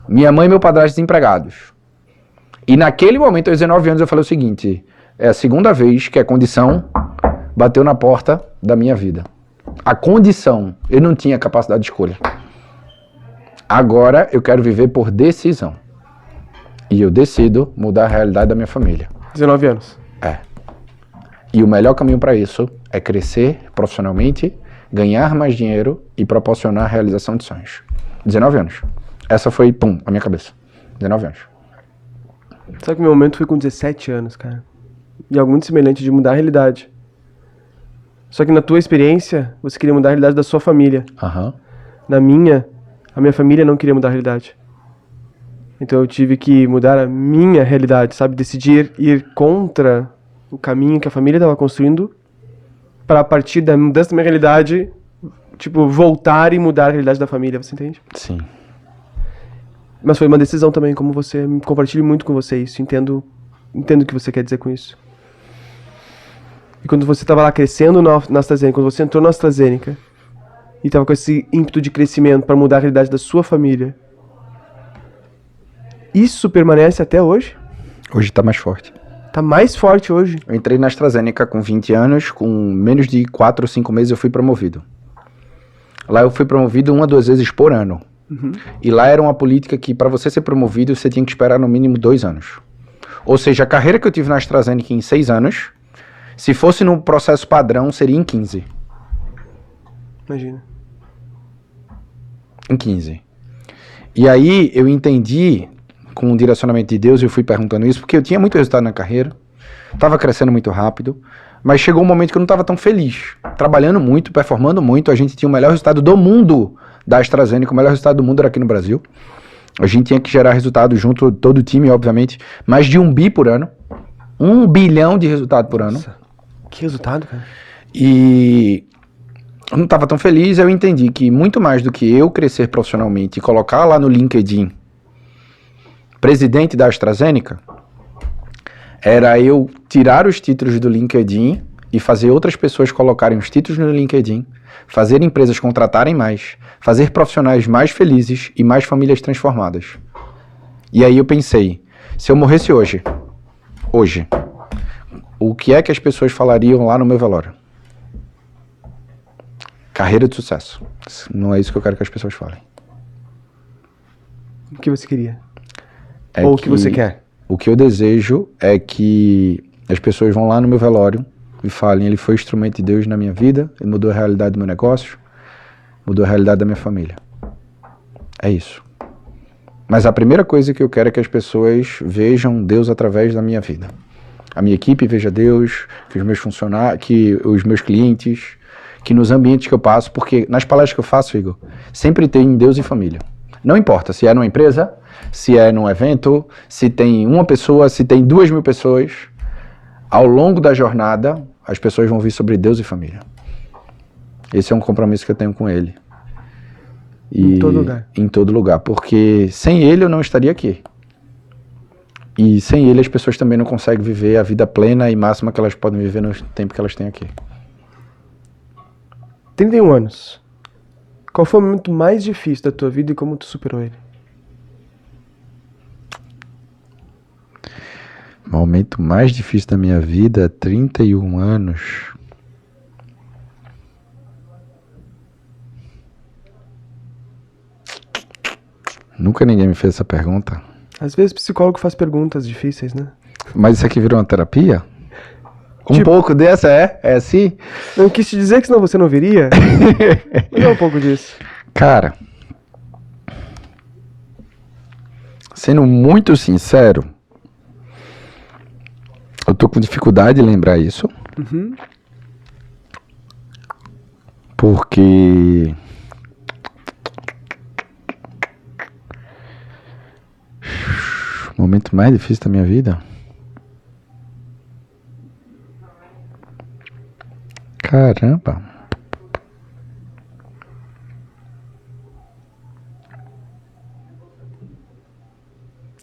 Minha mãe e meu padrasto desempregados. E naquele momento, aos 19 anos, eu falei o seguinte: é a segunda vez que a condição bateu na porta da minha vida. A condição, eu não tinha capacidade de escolha. Agora eu quero viver por decisão. E eu decido mudar a realidade da minha família. 19 anos. É. E o melhor caminho para isso é crescer profissionalmente, ganhar mais dinheiro e proporcionar a realização de sonhos. 19 anos. Essa foi, pum, a minha cabeça. 19 anos. Sabe que meu momento foi com 17 anos, cara. E algo muito semelhante de mudar a realidade. Só que na tua experiência, você queria mudar a realidade da sua família. Aham. Na minha, a minha família não queria mudar a realidade. Então eu tive que mudar a minha realidade, sabe? Decidir ir contra o caminho que a família estava construindo para, a partir da mudança da minha realidade, tipo, voltar e mudar a realidade da família, você entende? Sim. Mas foi uma decisão também, como você, compartilho muito com você isso, entendo o que você quer dizer com isso. E quando você estava lá crescendo na AstraZeneca, quando você entrou na AstraZeneca e estava com esse ímpeto de crescimento para mudar a realidade da sua família, isso permanece até hoje? Hoje está mais forte. Tá mais forte hoje? Eu entrei na AstraZeneca com 20 anos, com menos de 4 ou 5 meses eu fui promovido. Lá eu fui promovido 1 a 2 vezes por ano. E lá era uma política que para você ser promovido você tinha que esperar no mínimo 2 anos. Ou seja, a carreira que eu tive na AstraZeneca em 6 anos, se fosse num processo padrão, seria em 15. Imagina. Em 15. E aí eu entendi, com o direcionamento de Deus, eu fui perguntando isso, porque eu tinha muito resultado na carreira, estava crescendo muito rápido, mas chegou um momento que eu não estava tão feliz. Trabalhando muito, performando muito, a gente tinha o melhor resultado do mundo da AstraZeneca, o melhor resultado do mundo era aqui no Brasil. A gente tinha que gerar resultado junto, todo o time, obviamente, mais de 1 bi por ano. 1 bilhão de resultado por ano. Nossa, que resultado, cara. E eu não estava tão feliz, eu entendi que muito mais do que eu crescer profissionalmente e colocar lá no LinkedIn presidente da AstraZeneca, era eu tirar os títulos do LinkedIn e fazer outras pessoas colocarem os títulos no LinkedIn, fazer empresas contratarem mais, fazer profissionais mais felizes e mais famílias transformadas. E aí eu pensei, se eu morresse hoje, o que é que as pessoas falariam lá no meu velório? Carreira de sucesso. Não é isso que eu quero que as pessoas falem. O que você queria? Ou o que você quer? O que eu desejo é que as pessoas vão lá no meu velório e falem, ele foi instrumento de Deus na minha vida, ele mudou a realidade do meu negócio, mudou a realidade da minha família. É isso. Mas a primeira coisa que eu quero é que as pessoas vejam Deus através da minha vida. A minha equipe veja Deus, que os meus funcionários, que os meus clientes, que nos ambientes que eu passo, porque nas palestras que eu faço, Igor, sempre tem Deus e família. Não importa se é numa empresa, se é num evento, se tem uma pessoa, se tem 2.000 pessoas, ao longo da jornada, as pessoas vão ouvir sobre Deus e família. Esse é um compromisso que eu tenho com Ele. Em todo lugar. Em todo lugar, porque sem Ele eu não estaria aqui. E sem Ele as pessoas também não conseguem viver a vida plena e máxima que elas podem viver no tempo que elas têm aqui. 31 anos. Qual foi o momento mais difícil da tua vida e como tu superou ele? O momento mais difícil da minha vida, 31 anos. Nunca ninguém me fez essa pergunta. Às vezes o psicólogo faz perguntas difíceis, né? Mas isso aqui virou uma terapia? Um Tipo- pouco dessa, é? É assim? Não quis te dizer que senão você não viria? Mas é um pouco disso. Cara, sendo muito sincero, eu tô com dificuldade de lembrar isso. Uhum. Porque o momento mais difícil da minha vida. Caramba.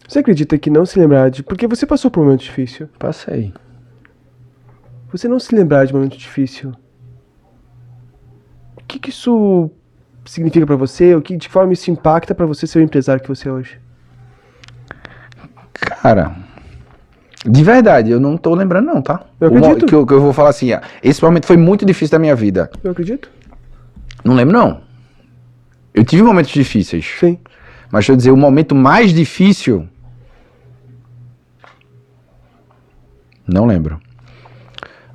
Você acredita que não se lembrar de... Porque você passou por um momento difícil. Passei. Você não se lembrar de um momento difícil. O que isso significa pra você? De que forma isso impacta pra você ser o empresário que você é hoje? Cara, de verdade, eu não tô lembrando não, tá? Eu acredito. Que eu vou falar assim, esse momento foi muito difícil da minha vida. Eu acredito. Não lembro não. Eu tive momentos difíceis. Sim. Mas deixa eu dizer, o momento mais difícil... Não lembro.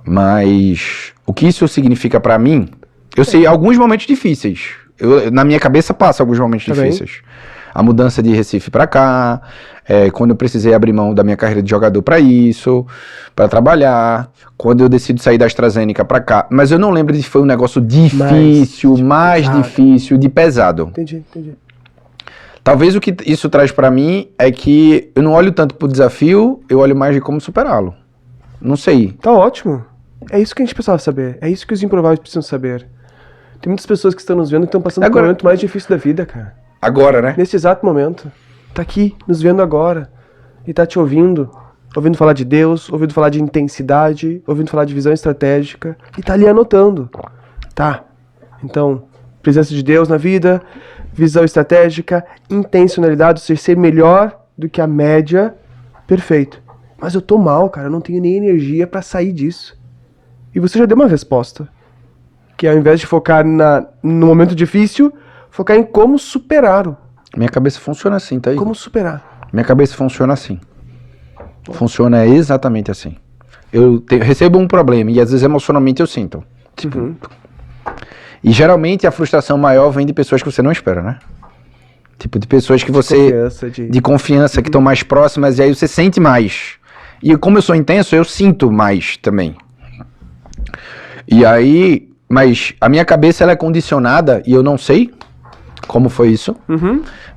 Mas o que isso significa pra mim... Eu sei alguns momentos difíceis. Na minha cabeça passa alguns momentos difíceis. A mudança de Recife pra cá, quando eu precisei abrir mão da minha carreira de jogador pra isso, pra trabalhar, quando eu decido sair da AstraZeneca pra cá. Mas eu não lembro de foi um negócio difícil, mais difícil, de pesado. Entendi. Talvez o que isso traz pra mim é que eu não olho tanto pro desafio, eu olho mais de como superá-lo. Não sei. Tá ótimo. É isso que a gente precisava saber. É isso que os improváveis precisam saber. Tem muitas pessoas que estão nos vendo que estão passando por um momento mais difícil da vida, cara. Agora, né? Nesse exato momento. Tá aqui, nos vendo agora. E tá te ouvindo. Ouvindo falar de Deus, ouvindo falar de intensidade, ouvindo falar de visão estratégica. E tá ali anotando. Tá. Então, presença de Deus na vida, visão estratégica, intencionalidade, ou seja, ser melhor do que a média. Perfeito. Mas eu tô mal, cara. Eu não tenho nem energia pra sair disso. E você já deu uma resposta. Que ao invés de focar no momento difícil, focar em como superar-o. Minha cabeça funciona assim, tá aí? Como superar. Minha cabeça funciona assim. Funciona exatamente assim. Eu recebo um problema e às vezes emocionalmente eu sinto. Tipo, e geralmente a frustração maior vem de pessoas que você não espera, né? Tipo, de pessoas que você... De confiança, que estão mais próximas, e aí você sente mais. E como eu sou intenso, eu sinto mais também. E aí... Mas a minha cabeça, ela é condicionada, e eu não sei como foi isso,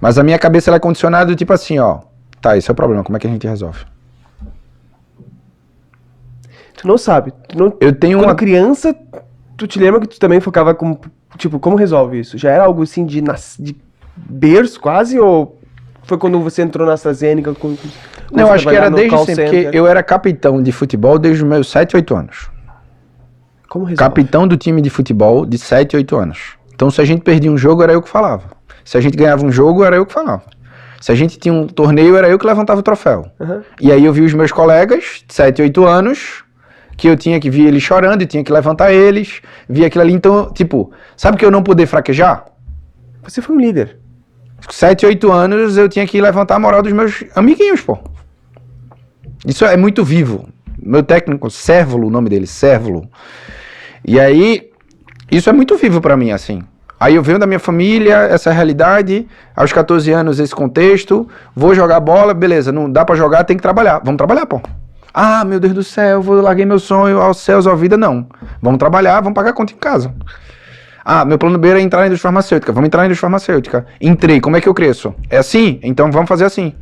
mas a minha cabeça, ela é condicionada tipo assim, ó, tá, esse é o problema, como é que a gente resolve? Tu não sabe. Eu tenho Quando criança, Tu te lembra que tu também focava como... Tipo, como resolve isso? Já era algo assim de berço quase? Ou foi quando você entrou na AstraZeneca? Não, eu acho que era desde sempre, porque eu era capitão de futebol desde os meus 7, 8 anos. Como resolve? Capitão do time de futebol de 7, 8 anos. Então, se a gente perdia um jogo, era eu que falava. Se a gente ganhava um jogo, era eu que falava. Se a gente tinha um torneio, era eu que levantava o troféu. Uhum. E aí eu vi os meus colegas, de 7, 8 anos, que eu tinha que ver eles chorando e tinha que levantar eles, via aquilo ali. Então, tipo, sabe que eu não poder fraquejar? Você foi um líder. 7, 8 anos, eu tinha que levantar a moral dos meus amiguinhos, pô. Isso é muito vivo. Meu técnico, Cérvulo, o nome dele, Cérvulo. E aí, isso é muito vivo pra mim, assim. Aí eu venho da minha família, essa realidade, aos 14 anos esse contexto, vou jogar bola, beleza, não dá pra jogar, tem que trabalhar. Vamos trabalhar, pô. Ah, meu Deus do céu, larguei meu sonho aos céus, à vida, não. Vamos trabalhar, vamos pagar a conta em casa. Ah, meu plano B era entrar na indústria farmacêutica, vamos entrar na indústria farmacêutica. Entrei, como é que eu cresço? É assim? Então vamos fazer assim.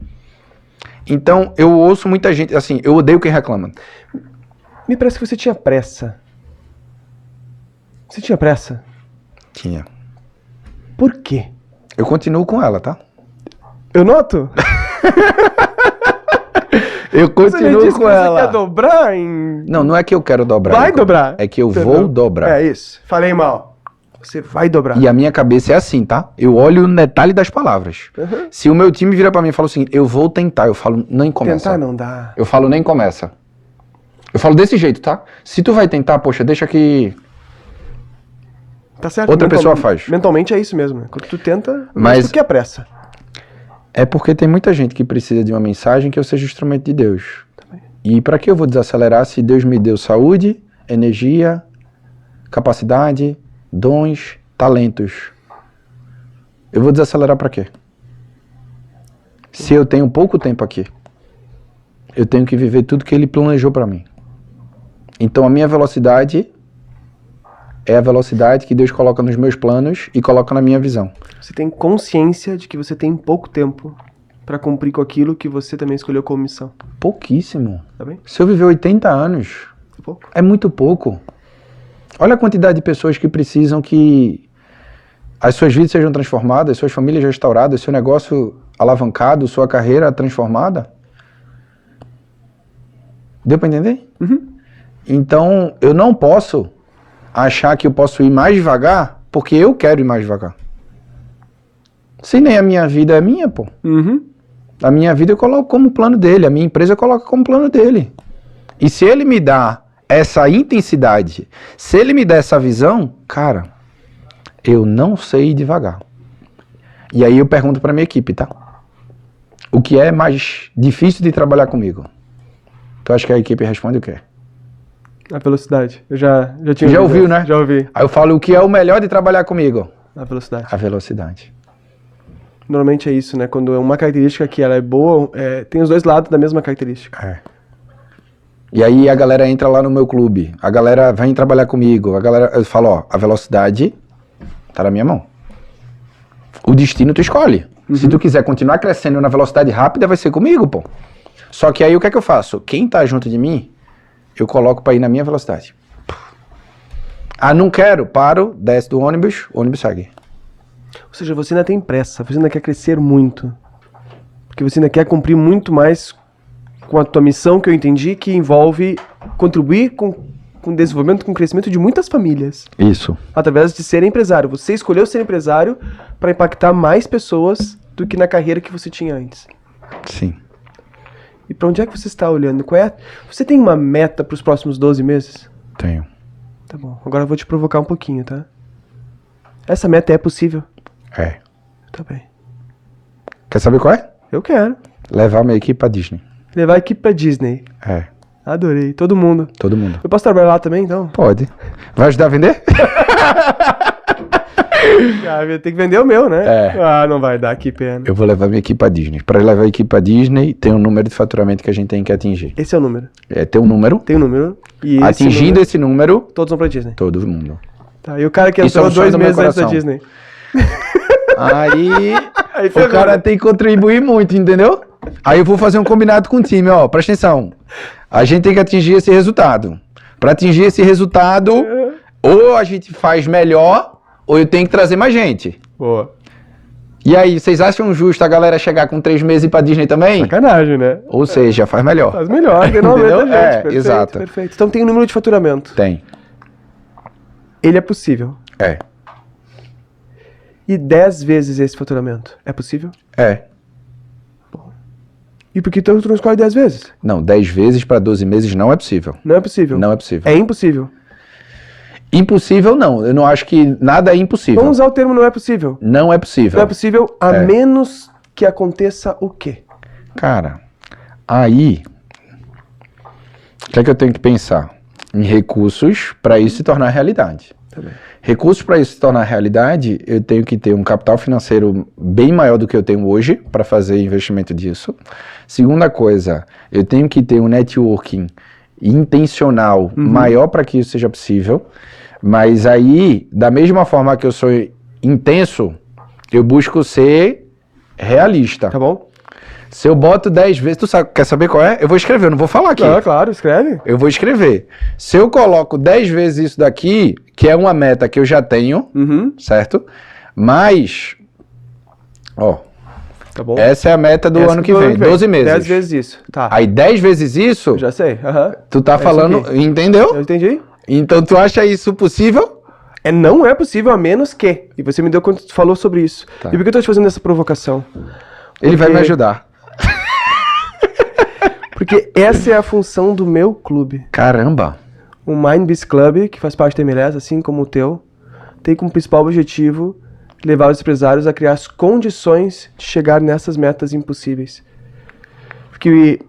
Então, eu ouço muita gente, assim, eu odeio quem reclama. Me parece que você tinha pressa. Você tinha pressa? Tinha. Por quê? Eu continuo com ela, tá? Eu noto? Eu continuo disse com que ela. Você quer dobrar em... Não, não é que eu quero dobrar. Vai Nico. dobrar. É que eu Entendeu? vou dobrar. É isso. Falei mal. Você vai dobrar. E a minha cabeça é assim, tá? Eu olho no detalhe das palavras. Uhum. Se o meu time vira pra mim e fala o seguinte, eu vou tentar, eu falo, nem começa. Tentar não dá. Eu falo, nem começa. Eu falo desse jeito, tá? Se tu vai tentar, poxa, deixa que... Tá certo. Outra pessoa faz. Mentalmente é isso mesmo. Né? Quando tu tenta, Mas por que a pressa? é porque tem muita gente que precisa de uma mensagem que eu seja instrumento de Deus. Também. E pra que eu vou desacelerar se Deus me deu saúde, energia, capacidade, dons, talentos? Eu vou desacelerar pra quê? Se eu tenho pouco tempo aqui, eu tenho que viver tudo que Ele planejou pra mim. Então a minha velocidade é a velocidade que Deus coloca nos meus planos e coloca na minha visão. Você tem consciência de que você tem pouco tempo pra cumprir com aquilo que você também escolheu como missão. Pouquíssimo. Tá bem? Se eu viver 80 anos, É pouco. é muito pouco. Olha a quantidade de pessoas que precisam que as suas vidas sejam transformadas, suas famílias restauradas, seu negócio alavancado, sua carreira transformada. Deu pra entender? Uhum. Então, eu não posso achar que eu posso ir mais devagar porque eu quero ir mais devagar. Se nem a minha vida é minha, pô. Uhum. A minha vida eu coloco como plano dele, a minha empresa eu coloco como plano dele. E se ele me dá essa intensidade, se ele me dá essa visão, cara, eu não sei ir devagar. E aí eu pergunto pra minha equipe, tá? O que é mais difícil de trabalhar comigo? Tu acha que a equipe responde o quê? A velocidade. Eu já tinha Já ouvido ouviu, essa. né? Já ouvi. Aí eu falo, o que é o melhor de trabalhar comigo? A velocidade. A velocidade. Normalmente é isso, né? Quando é uma característica que ela é boa, tem os dois lados da mesma característica. É. E aí a galera entra lá no meu clube, a galera vem trabalhar comigo, a galera, eu falo, ó, a velocidade tá na minha mão. O destino tu escolhe. Se tu quiser continuar crescendo na velocidade rápida, vai ser comigo, pô. Só que aí o que é que eu faço? Quem tá junto de mim, eu coloco pra ir na minha velocidade. Ah, não quero, paro, desce do ônibus, o ônibus segue. Ou seja, você ainda tem pressa, você ainda quer crescer muito. Porque você ainda quer cumprir muito mais com a tua missão, que eu entendi, que envolve contribuir com o desenvolvimento, com o crescimento de muitas famílias. Isso. Através de ser empresário. Você escolheu ser empresário para impactar mais pessoas do que na carreira que você tinha antes. Sim. E para onde é que você está olhando? Você tem uma meta para os próximos 12 meses? Tenho. Tá bom, agora eu vou te provocar um pouquinho, tá? Essa meta é possível? É. Tá bem. Quer saber qual é? Eu quero. Levar minha equipe pra Disney. Levar a equipe pra Disney. É. Adorei. Todo mundo. Todo mundo. Eu posso trabalhar lá também, então? Pode. Vai ajudar a vender? Tem que vender o meu, né? É. Ah, não vai dar, que pena. Eu vou levar minha equipe pra Disney. Para levar a equipe pra Disney, tem um número de faturamento que a gente tem que atingir. Esse é o número. Tem um número. Tem um número. E Atingindo esse número, todos vão pra Disney. todo mundo. Tá, e o cara que Isso é entrou um sonho 2 do meu meses antes da coração. Disney. Aí ferrou, o cara né? tem que contribuir muito, entendeu? Aí eu vou fazer um combinado com o time, ó, presta atenção. A gente tem que atingir esse resultado. Para atingir esse resultado, Ou a gente faz melhor, ou eu tenho que trazer mais gente. Boa. E aí, vocês acham justo a galera chegar com 3 meses pra Disney também? Sacanagem, né? Ou seja, faz melhor. Faz melhor, tem 90 Entendeu? gente. É, Perfeito, exato. perfeito. Então tem um número de faturamento. Tem. Ele é possível. É. E 10 vezes esse faturamento. É possível? É. E por que tu não escolhe 10 vezes? Não, 10 vezes pra 12 meses não é possível. Não é possível. Não é possível. É impossível. Impossível não. Eu não acho que nada é impossível. Vamos usar o termo não é possível. Não é possível. Não é possível a menos que aconteça o quê? Cara, aí... O que é que eu tenho que pensar? Em recursos para isso se tornar realidade. Tá bem. Recursos para isso se tornar realidade, eu tenho que ter um capital financeiro bem maior do que eu tenho hoje para fazer investimento disso. Segunda coisa, eu tenho que ter um networking intencional maior para que isso seja possível. Mas aí, da mesma forma que eu sou intenso, eu busco ser realista. Tá bom? Se eu boto 10 vezes, tu sabe, quer saber qual é? Eu vou escrever, eu não vou falar aqui. Ah, claro, escreve. Eu vou escrever. Se eu coloco 10 vezes isso daqui, que é uma meta que eu já tenho, certo? Mas, ó, Tá bom? essa é a meta do ano que vem, 12 meses. 10 vezes isso. Tá. Aí 10 vezes isso, Eu já sei. Aham. tu tá isso falando, aqui. entendeu? Eu entendi. Então tu acha isso possível? Não é possível a menos que. E você me deu quando tu falou sobre isso. Tá. E por que eu tô te fazendo essa provocação? Ele vai me Porque- ajudar. Porque essa é a função do meu clube. Caramba. O Mind Biz Club, que faz parte da MLS, assim como o teu, tem como principal objetivo levar os empresários a criar as condições de chegar nessas metas impossíveis. Porque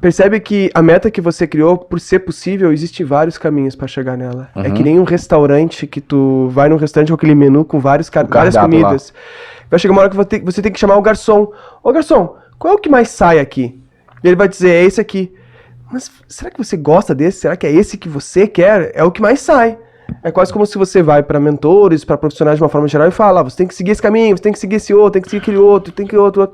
percebe que a meta que você criou, por ser possível, existem vários caminhos para chegar nela. É que nem um restaurante que tu vai num restaurante com aquele menu com várias cardápio comidas. Vai chegar uma hora que você tem que chamar o garçom. Ô garçom, qual é o que mais sai aqui? E ele vai dizer, é esse aqui. Mas será que você gosta desse? Será que é esse que você quer? É o que mais sai. É quase como se você vai para mentores, para profissionais de uma forma geral e fala, você tem que seguir esse caminho, você tem que seguir esse outro, tem que seguir aquele outro, tem que outro.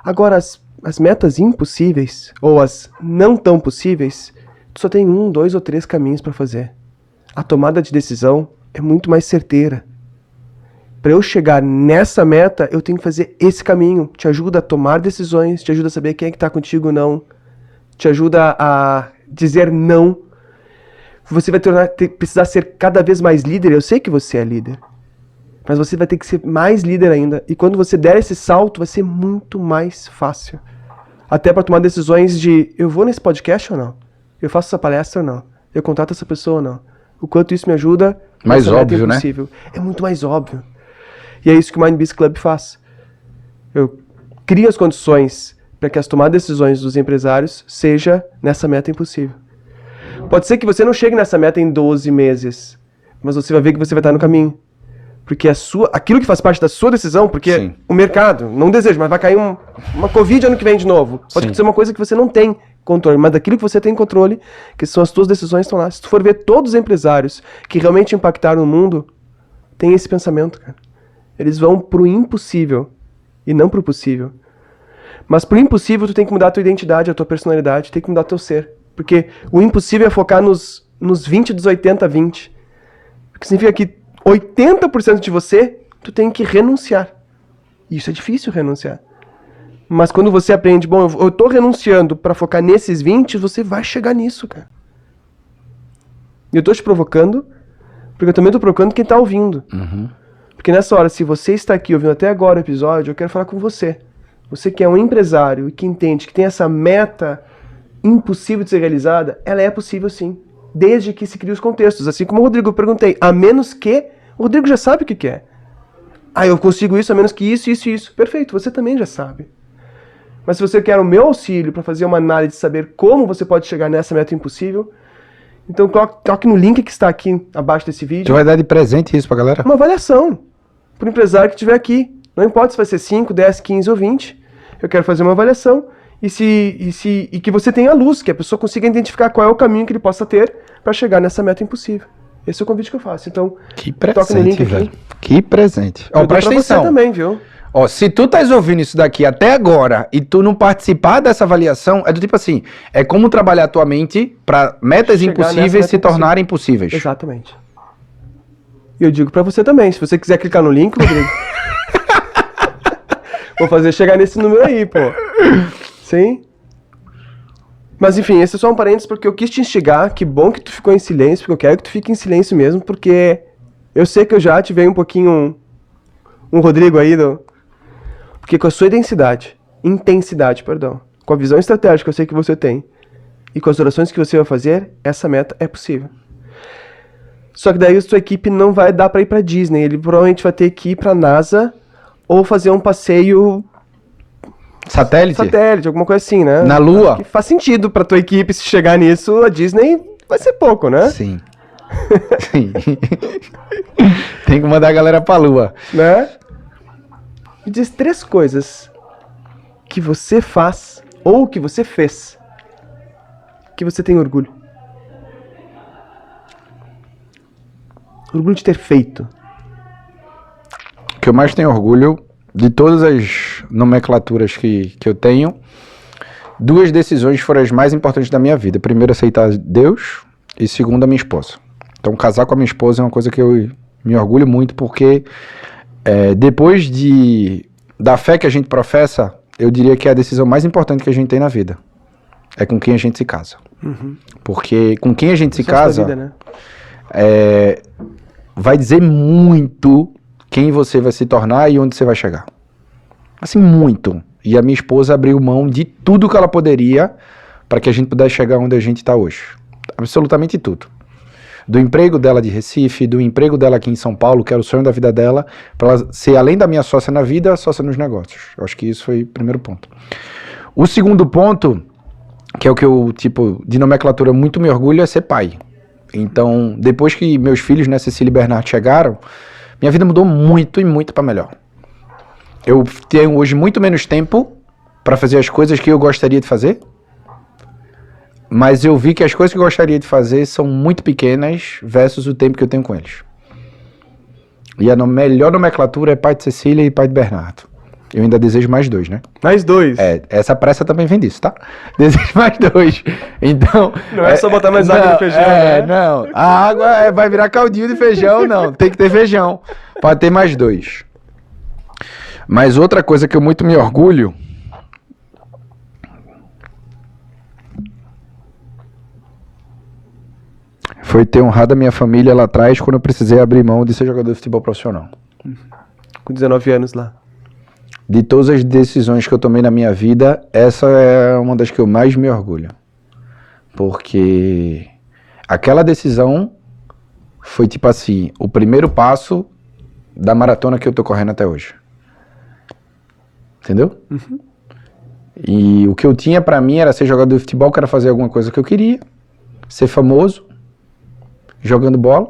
Agora, as metas impossíveis, ou as não tão possíveis, tu só tem 1, 2 ou 3 caminhos para fazer. A tomada de decisão é muito mais certeira. Para eu chegar nessa meta, eu tenho que fazer esse caminho. Te ajuda a tomar decisões, te ajuda a saber quem é que tá contigo ou não, te ajuda a dizer não. Você vai precisar ser cada vez mais líder. Eu sei que você é líder, mas você vai ter que ser mais líder ainda. E quando você der esse salto, vai ser muito mais fácil. Até para tomar decisões de, eu vou nesse podcast ou não? Eu faço essa palestra ou não? Eu contrato essa pessoa ou não? O quanto isso me ajuda... Mais nessa meta óbvio, né? impossível. É muito mais óbvio. E é isso que o Mind Biz Club faz. Eu crio as condições para que as tomadas de decisões dos empresários seja nessa meta impossível. Pode ser que você não chegue nessa meta em 12 meses, mas você vai ver que você vai estar no caminho. Porque aquilo que faz parte da sua decisão, porque Sim. o mercado, não deseja, mas vai cair uma Covid ano que vem de novo. Pode Sim. ser uma coisa que você não tem controle, mas daquilo que você tem controle, que são as suas decisões, estão lá. Se tu for ver todos os empresários que realmente impactaram o mundo, tem esse pensamento, cara. Eles vão pro impossível e não pro possível. Mas pro impossível tu tem que mudar a tua identidade, a tua personalidade, tem que mudar teu ser. Porque o impossível é focar nos 20 dos 80-20. Porque significa que 80% de você, tu tem que renunciar. E isso é difícil renunciar. Mas quando você aprende, bom, eu tô renunciando pra focar nesses 20, você vai chegar nisso, cara. E eu tô te provocando, porque eu também tô provocando quem tá ouvindo. Porque nessa hora, se você está aqui ouvindo até agora o episódio, eu quero falar com você. Você que é um empresário e que entende que tem essa meta impossível de ser realizada, ela é possível sim. Desde que se crie os contextos. Assim como o Rodrigo, eu perguntei, a menos que... O Rodrigo já sabe o que é. Ah, eu consigo isso a menos que isso, isso e isso. Perfeito, você também já sabe. Mas se você quer o meu auxílio para fazer uma análise de saber como você pode chegar nessa meta impossível, então toque no link que está aqui abaixo desse vídeo. Tu vai dar de presente isso pra galera? Uma avaliação para o empresário que estiver aqui. Não importa se vai ser 5, 10, 15 ou 20. Eu quero fazer uma avaliação e que você tenha luz, que a pessoa consiga identificar qual é o caminho que ele possa ter para chegar nessa meta impossível. Esse é o convite que eu faço. Então, Que toca no link presente, aqui. velho. Que presente. Eu Ó, dou presta pra você atenção. também, viu? Ó, se tu estás ouvindo isso daqui até agora e tu não participar dessa avaliação, é do tipo assim, é como trabalhar a tua mente para metas Chegar nessa impossíveis meta se tornarem possíveis. Exatamente. E eu digo pra você também, se você quiser clicar no link, Rodrigo, vou fazer chegar nesse número aí, pô. Sim? Mas enfim, esse é só um parênteses porque eu quis te instigar, que bom que tu ficou em silêncio, porque eu quero que tu fique em silêncio mesmo, porque eu sei que eu já tive um pouquinho um Rodrigo aí, porque com a sua intensidade, com a visão estratégica que eu sei que você tem, e com as orações que você vai fazer, essa meta é possível. Só que daí a sua equipe não vai dar pra ir pra Disney, ele provavelmente vai ter que ir pra NASA ou fazer um passeio satélite, alguma coisa assim, né? Na Lua. Acho que faz sentido pra tua equipe se chegar nisso, a Disney vai ser pouco, né? Sim. Sim. Tem que mandar a galera pra Lua. Né? Me diz 3 coisas que você faz ou que você fez que você tem orgulho. Orgulho de ter feito. O que eu mais tenho orgulho, de todas as nomenclaturas que eu tenho, 2 decisões foram as mais importantes da minha vida. Primeiro, aceitar Deus, e segundo, a minha esposa. Então, casar com a minha esposa é uma coisa que eu me orgulho muito, porque depois da fé que a gente professa, eu diria que é a decisão mais importante que a gente tem na vida. É com quem a gente se casa. Uhum. Porque com quem a gente se casa, vida, né? vai dizer muito quem você vai se tornar e onde você vai chegar. Assim, muito. E a minha esposa abriu mão de tudo que ela poderia para que a gente pudesse chegar onde a gente está hoje. Absolutamente tudo. Do emprego dela de Recife, do emprego dela aqui em São Paulo, que era o sonho da vida dela, para ela ser, além da minha sócia na vida, sócia nos negócios. Eu acho que isso foi o primeiro ponto. O segundo ponto, que é o que eu, de nomenclatura muito me orgulho, é ser pai. Então, depois que meus filhos, né, Cecília e Bernardo, chegaram, minha vida mudou muito e muito para melhor. Eu tenho hoje muito menos tempo para fazer as coisas que eu gostaria de fazer, mas eu vi que as coisas que eu gostaria de fazer são muito pequenas versus o tempo que eu tenho com eles. E a melhor nomenclatura é pai de Cecília e pai de Bernardo. Eu ainda desejo mais 2, né? Mais 2? Essa pressa também vem disso, tá? Desejo mais 2. Então... Não é só botar mais água no feijão, né? Não. A água vai virar caldinho de feijão, não. Tem que ter feijão. Pode ter mais 2. Mas outra coisa que eu muito me orgulho... foi ter honrado a minha família lá atrás quando eu precisei abrir mão de ser jogador de futebol profissional. Com 19 anos lá. De todas as decisões que eu tomei na minha vida, essa é uma das que eu mais me orgulho. Porque aquela decisão foi o primeiro passo da maratona que eu tô correndo até hoje. Entendeu? Uhum. E o que eu tinha pra mim era ser jogador de futebol, que era fazer alguma coisa que eu queria, ser famoso, jogando bola.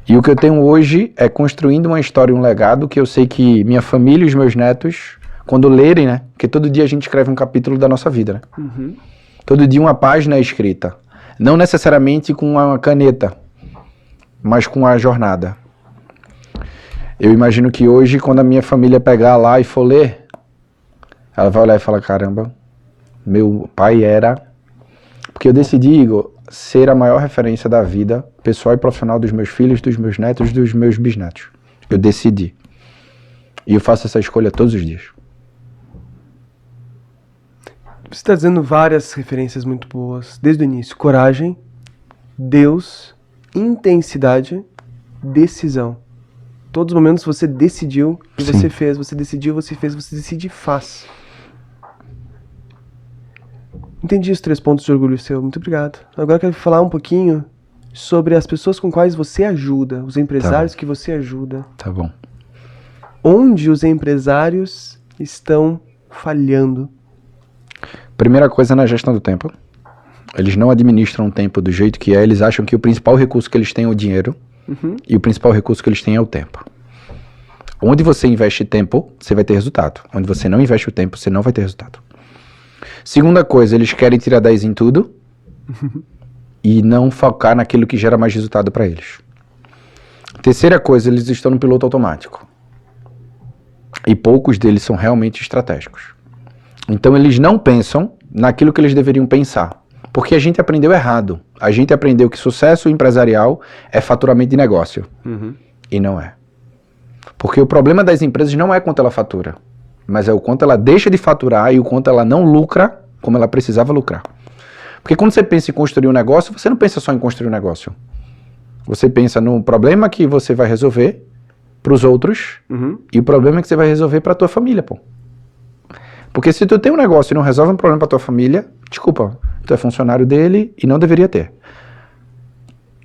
E o que eu tenho hoje é construindo uma história, um legado, que eu sei que minha família e os meus netos, quando lerem, né? Porque todo dia a gente escreve um capítulo da nossa vida, né? Uhum. Todo dia uma página é escrita. Não necessariamente com uma caneta, mas com a jornada. Eu imagino que hoje, quando a minha família pegar lá e for ler, ela vai olhar e falar, caramba, meu pai era... Porque eu decidi, Igor, ser a maior referência da vida pessoal e profissional dos meus filhos, dos meus netos, dos meus bisnetos. Eu decidi. E eu faço essa escolha todos os dias. Você está dizendo várias referências muito boas, desde o início. Coragem, Deus, intensidade, decisão. Todos os momentos você decidiu e Sim. você fez, você decidiu, você fez, você decide e faz. Entendi os 3 pontos de orgulho seu, muito obrigado. Agora eu quero falar um pouquinho sobre as pessoas com quais você ajuda, os empresários que você ajuda. Tá bom. Onde os empresários estão falhando? Primeira coisa, na gestão do tempo. Eles não administram o tempo do jeito que é, eles acham que o principal recurso que eles têm é o dinheiro, e o principal recurso que eles têm é o tempo. Onde você investe tempo, você vai ter resultado. Onde você não investe o tempo, você não vai ter resultado. Segunda coisa, eles querem tirar 10 em tudo e não focar naquilo que gera mais resultado para eles. Terceira coisa, eles estão no piloto automático. E poucos deles são realmente estratégicos. Então eles não pensam naquilo que eles deveriam pensar. Porque a gente aprendeu errado. A gente aprendeu que sucesso empresarial é faturamento de negócio. E não é. Porque o problema das empresas não é quanto ela fatura, mas é o quanto ela deixa de faturar e o quanto ela não lucra como ela precisava lucrar. Porque quando você pensa em construir um negócio, você não pensa só em construir um negócio. Você pensa no problema que você vai resolver para os outros e o problema que você vai resolver para a tua família, pô. Porque se tu tem um negócio e não resolve um problema para tua família, desculpa, tu é funcionário dele e não deveria ter.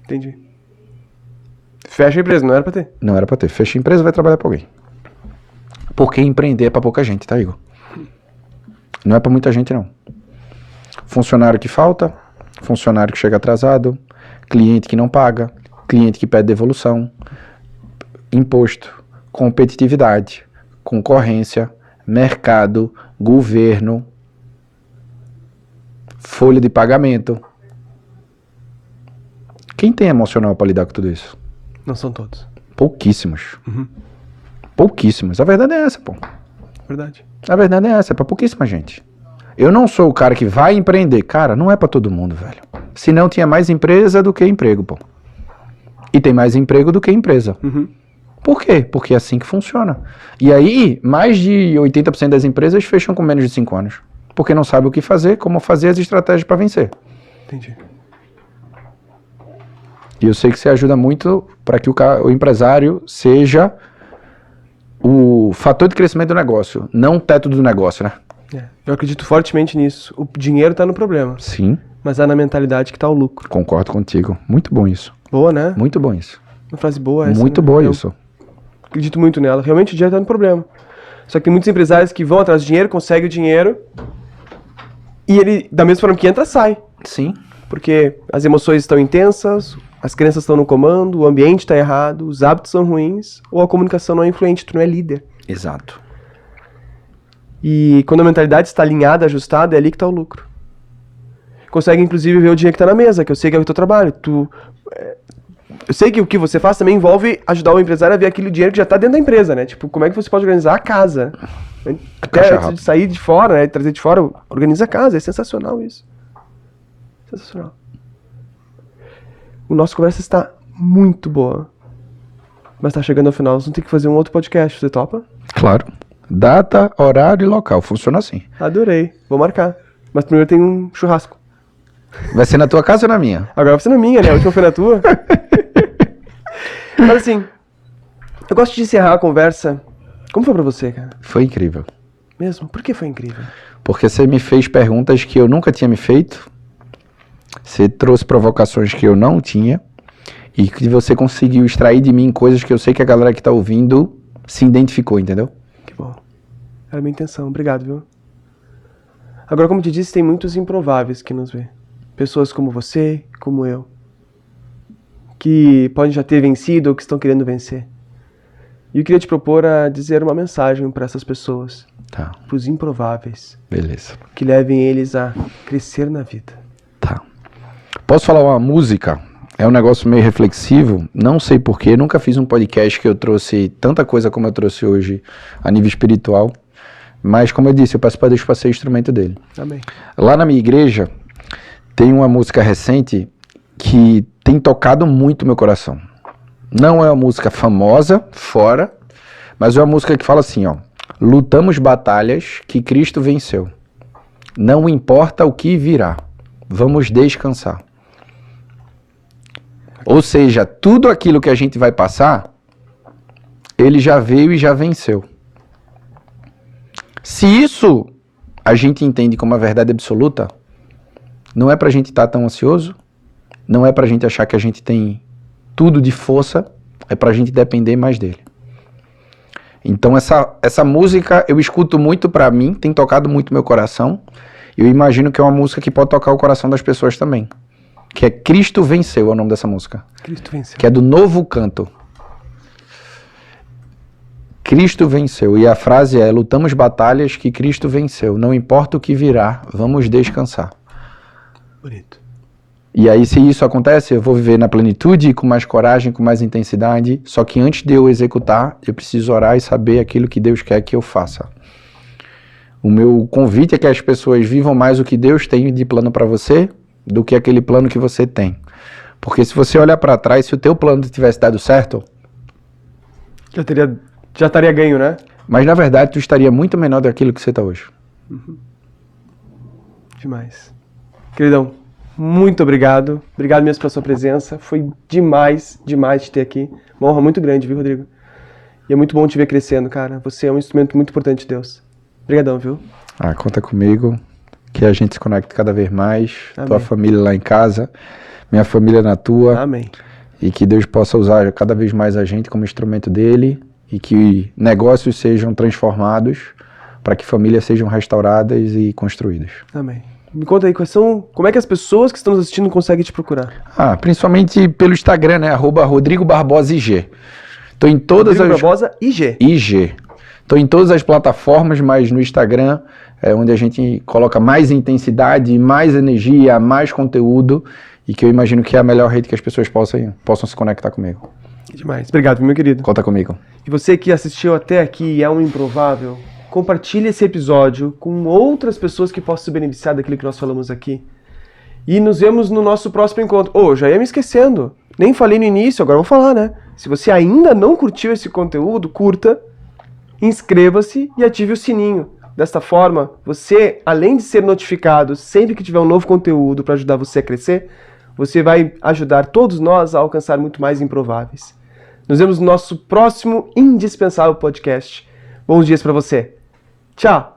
Entendi. Fecha a empresa, não era pra ter. Não era pra ter. Fecha a empresa, vai trabalhar pra alguém. Porque empreender é pra pouca gente, tá, Igor? Não é pra muita gente, não. Funcionário que falta, funcionário que chega atrasado, cliente que não paga, cliente que pede devolução, imposto, competitividade, concorrência, mercado, governo, folha de pagamento. Quem tem emocional pra lidar com tudo isso? Não são todos. Pouquíssimos. Pouquíssimos. A verdade é essa, pô. Verdade. A verdade é essa, é pra pouquíssima gente. Eu não sou o cara que vai empreender. Cara, não é pra todo mundo, velho. Senão tinha mais empresa do que emprego, pô. E tem mais emprego do que empresa. Por quê? Porque é assim que funciona. E aí, mais de 80% das empresas fecham com menos de 5 anos. Porque não sabem o que fazer, como fazer as estratégias pra vencer. Entendi. E eu sei que você ajuda muito para que o empresário seja o fator de crescimento do negócio, não o teto do negócio, né? Eu acredito fortemente nisso. O dinheiro tá no problema. Sim. Mas é na mentalidade que tá o lucro. Concordo contigo. Muito bom isso. Boa, né? Muito bom isso. Uma frase boa essa, Muito né? boa Eu isso. acredito muito nela. Realmente o dinheiro tá no problema. Só que tem muitos empresários que vão atrás do dinheiro, conseguem o dinheiro e ele, da mesma forma que entra, sai. Sim. Porque as emoções estão intensas, as crenças estão no comando, o ambiente está errado, os hábitos são ruins, ou a comunicação não é influente, tu não é líder. Exato. E quando a mentalidade está alinhada, ajustada, é ali que está o lucro. Consegue, inclusive, ver o dinheiro que está na mesa, que eu sei que é o teu trabalho. Eu sei que o que você faz também envolve ajudar o empresário a ver aquele dinheiro que já está dentro da empresa, né? Tipo, como é que você pode organizar a casa? Até antes de sair de fora, né? Trazer de fora, organiza a casa. É sensacional isso. Sensacional. O nosso conversa está muito boa. Mas está chegando ao final. Nós vamos ter que fazer um outro podcast. Você topa? Claro. Data, horário e local. Funciona assim. Adorei. Vou marcar. Mas primeiro tem um churrasco. Vai ser na tua casa ou na minha? Agora vai ser na minha, né? A última foi na tua. Mas assim, eu gosto de encerrar a conversa. Como foi pra você, cara? Foi incrível. Mesmo? Por que foi incrível? Porque você me fez perguntas que eu nunca tinha me feito. Você trouxe provocações que eu não tinha. E que você conseguiu extrair de mim coisas que eu sei que a galera que tá ouvindo se identificou, entendeu? Que bom. Era a minha intenção. Obrigado, viu? Agora, como te disse, tem muitos improváveis que nos vê. Pessoas como você, como eu. Que podem já ter vencido ou que estão querendo vencer. E eu queria te propor a dizer uma mensagem para essas pessoas. Tá. Para os improváveis. Beleza. Que levem eles a crescer na vida. Tá. Posso falar uma música? É um negócio meio reflexivo. Não sei porquê. Nunca fiz um podcast que eu trouxe tanta coisa como eu trouxe hoje a nível espiritual. Mas, como eu disse, eu peço para Deus para ser instrumento dele. Amém. Lá na minha igreja, tem uma música recente que tem tocado muito meu coração. Não é uma música famosa, fora, mas é uma música que fala assim, ó. Lutamos batalhas que Cristo venceu. Não importa o que virá. Vamos descansar. Ou seja, tudo aquilo que a gente vai passar, ele já veio e já venceu. Se isso a gente entende como a verdade absoluta, não é pra gente estar tão ansioso, não é pra gente achar que a gente tem tudo de força, é pra gente depender mais dele. Então essa música eu escuto muito pra mim, tem tocado muito meu coração, eu imagino que é uma música que pode tocar o coração das pessoas também. Que é Cristo Venceu, é o nome dessa música. Cristo venceu. Que é do Novo Canto. Cristo venceu. E a frase é: lutamos batalhas que Cristo venceu. Não importa o que virá, vamos descansar. Bonito. E aí, se isso acontece, eu vou viver na plenitude, com mais coragem, com mais intensidade. Só que antes de eu executar, eu preciso orar e saber aquilo que Deus quer que eu faça. O meu convite é que as pessoas vivam mais o que Deus tem de plano para você do que aquele plano que você tem. Porque se você olhar para trás, se o teu plano tivesse dado certo, já estaria ganho, né? Mas na verdade tu estaria muito menor daquilo que você está hoje. Demais. Queridão, muito obrigado. Obrigado mesmo pela sua presença. Foi demais te ter aqui. Uma honra muito grande, viu, Rodrigo? E é muito bom te ver crescendo, cara. Você é um instrumento muito importante de Deus. Obrigadão, viu? Conta comigo, que a gente se conecte cada vez mais. Amém. Tua família lá em casa, minha família na tua. Amém. E que Deus possa usar cada vez mais a gente como instrumento dele e que negócios sejam transformados para que famílias sejam restauradas e construídas. Amém. Me conta aí, como é que as pessoas que estão nos assistindo conseguem te procurar? Principalmente pelo Instagram, né? @RodrigoBarbosaIG. Tô em todas Rodrigo Barbosa IG. IG. Tô em todas as plataformas, mas no Instagram é onde a gente coloca mais intensidade, mais energia, mais conteúdo e que eu imagino que é a melhor rede que as pessoas possam se conectar comigo. Demais. Obrigado, meu querido. Conta comigo. E você que assistiu até aqui e é um improvável, compartilhe esse episódio com outras pessoas que possam se beneficiar daquilo que nós falamos aqui. E nos vemos no nosso próximo encontro. Já ia me esquecendo. Nem falei no início, agora eu vou falar, né? Se você ainda não curtiu esse conteúdo, curta, inscreva-se e ative o sininho. Desta forma, você, além de ser notificado sempre que tiver um novo conteúdo para ajudar você a crescer, você vai ajudar todos nós a alcançar muito mais improváveis. Nos vemos no nosso próximo indispensável podcast. Bons dias para você. Tchau!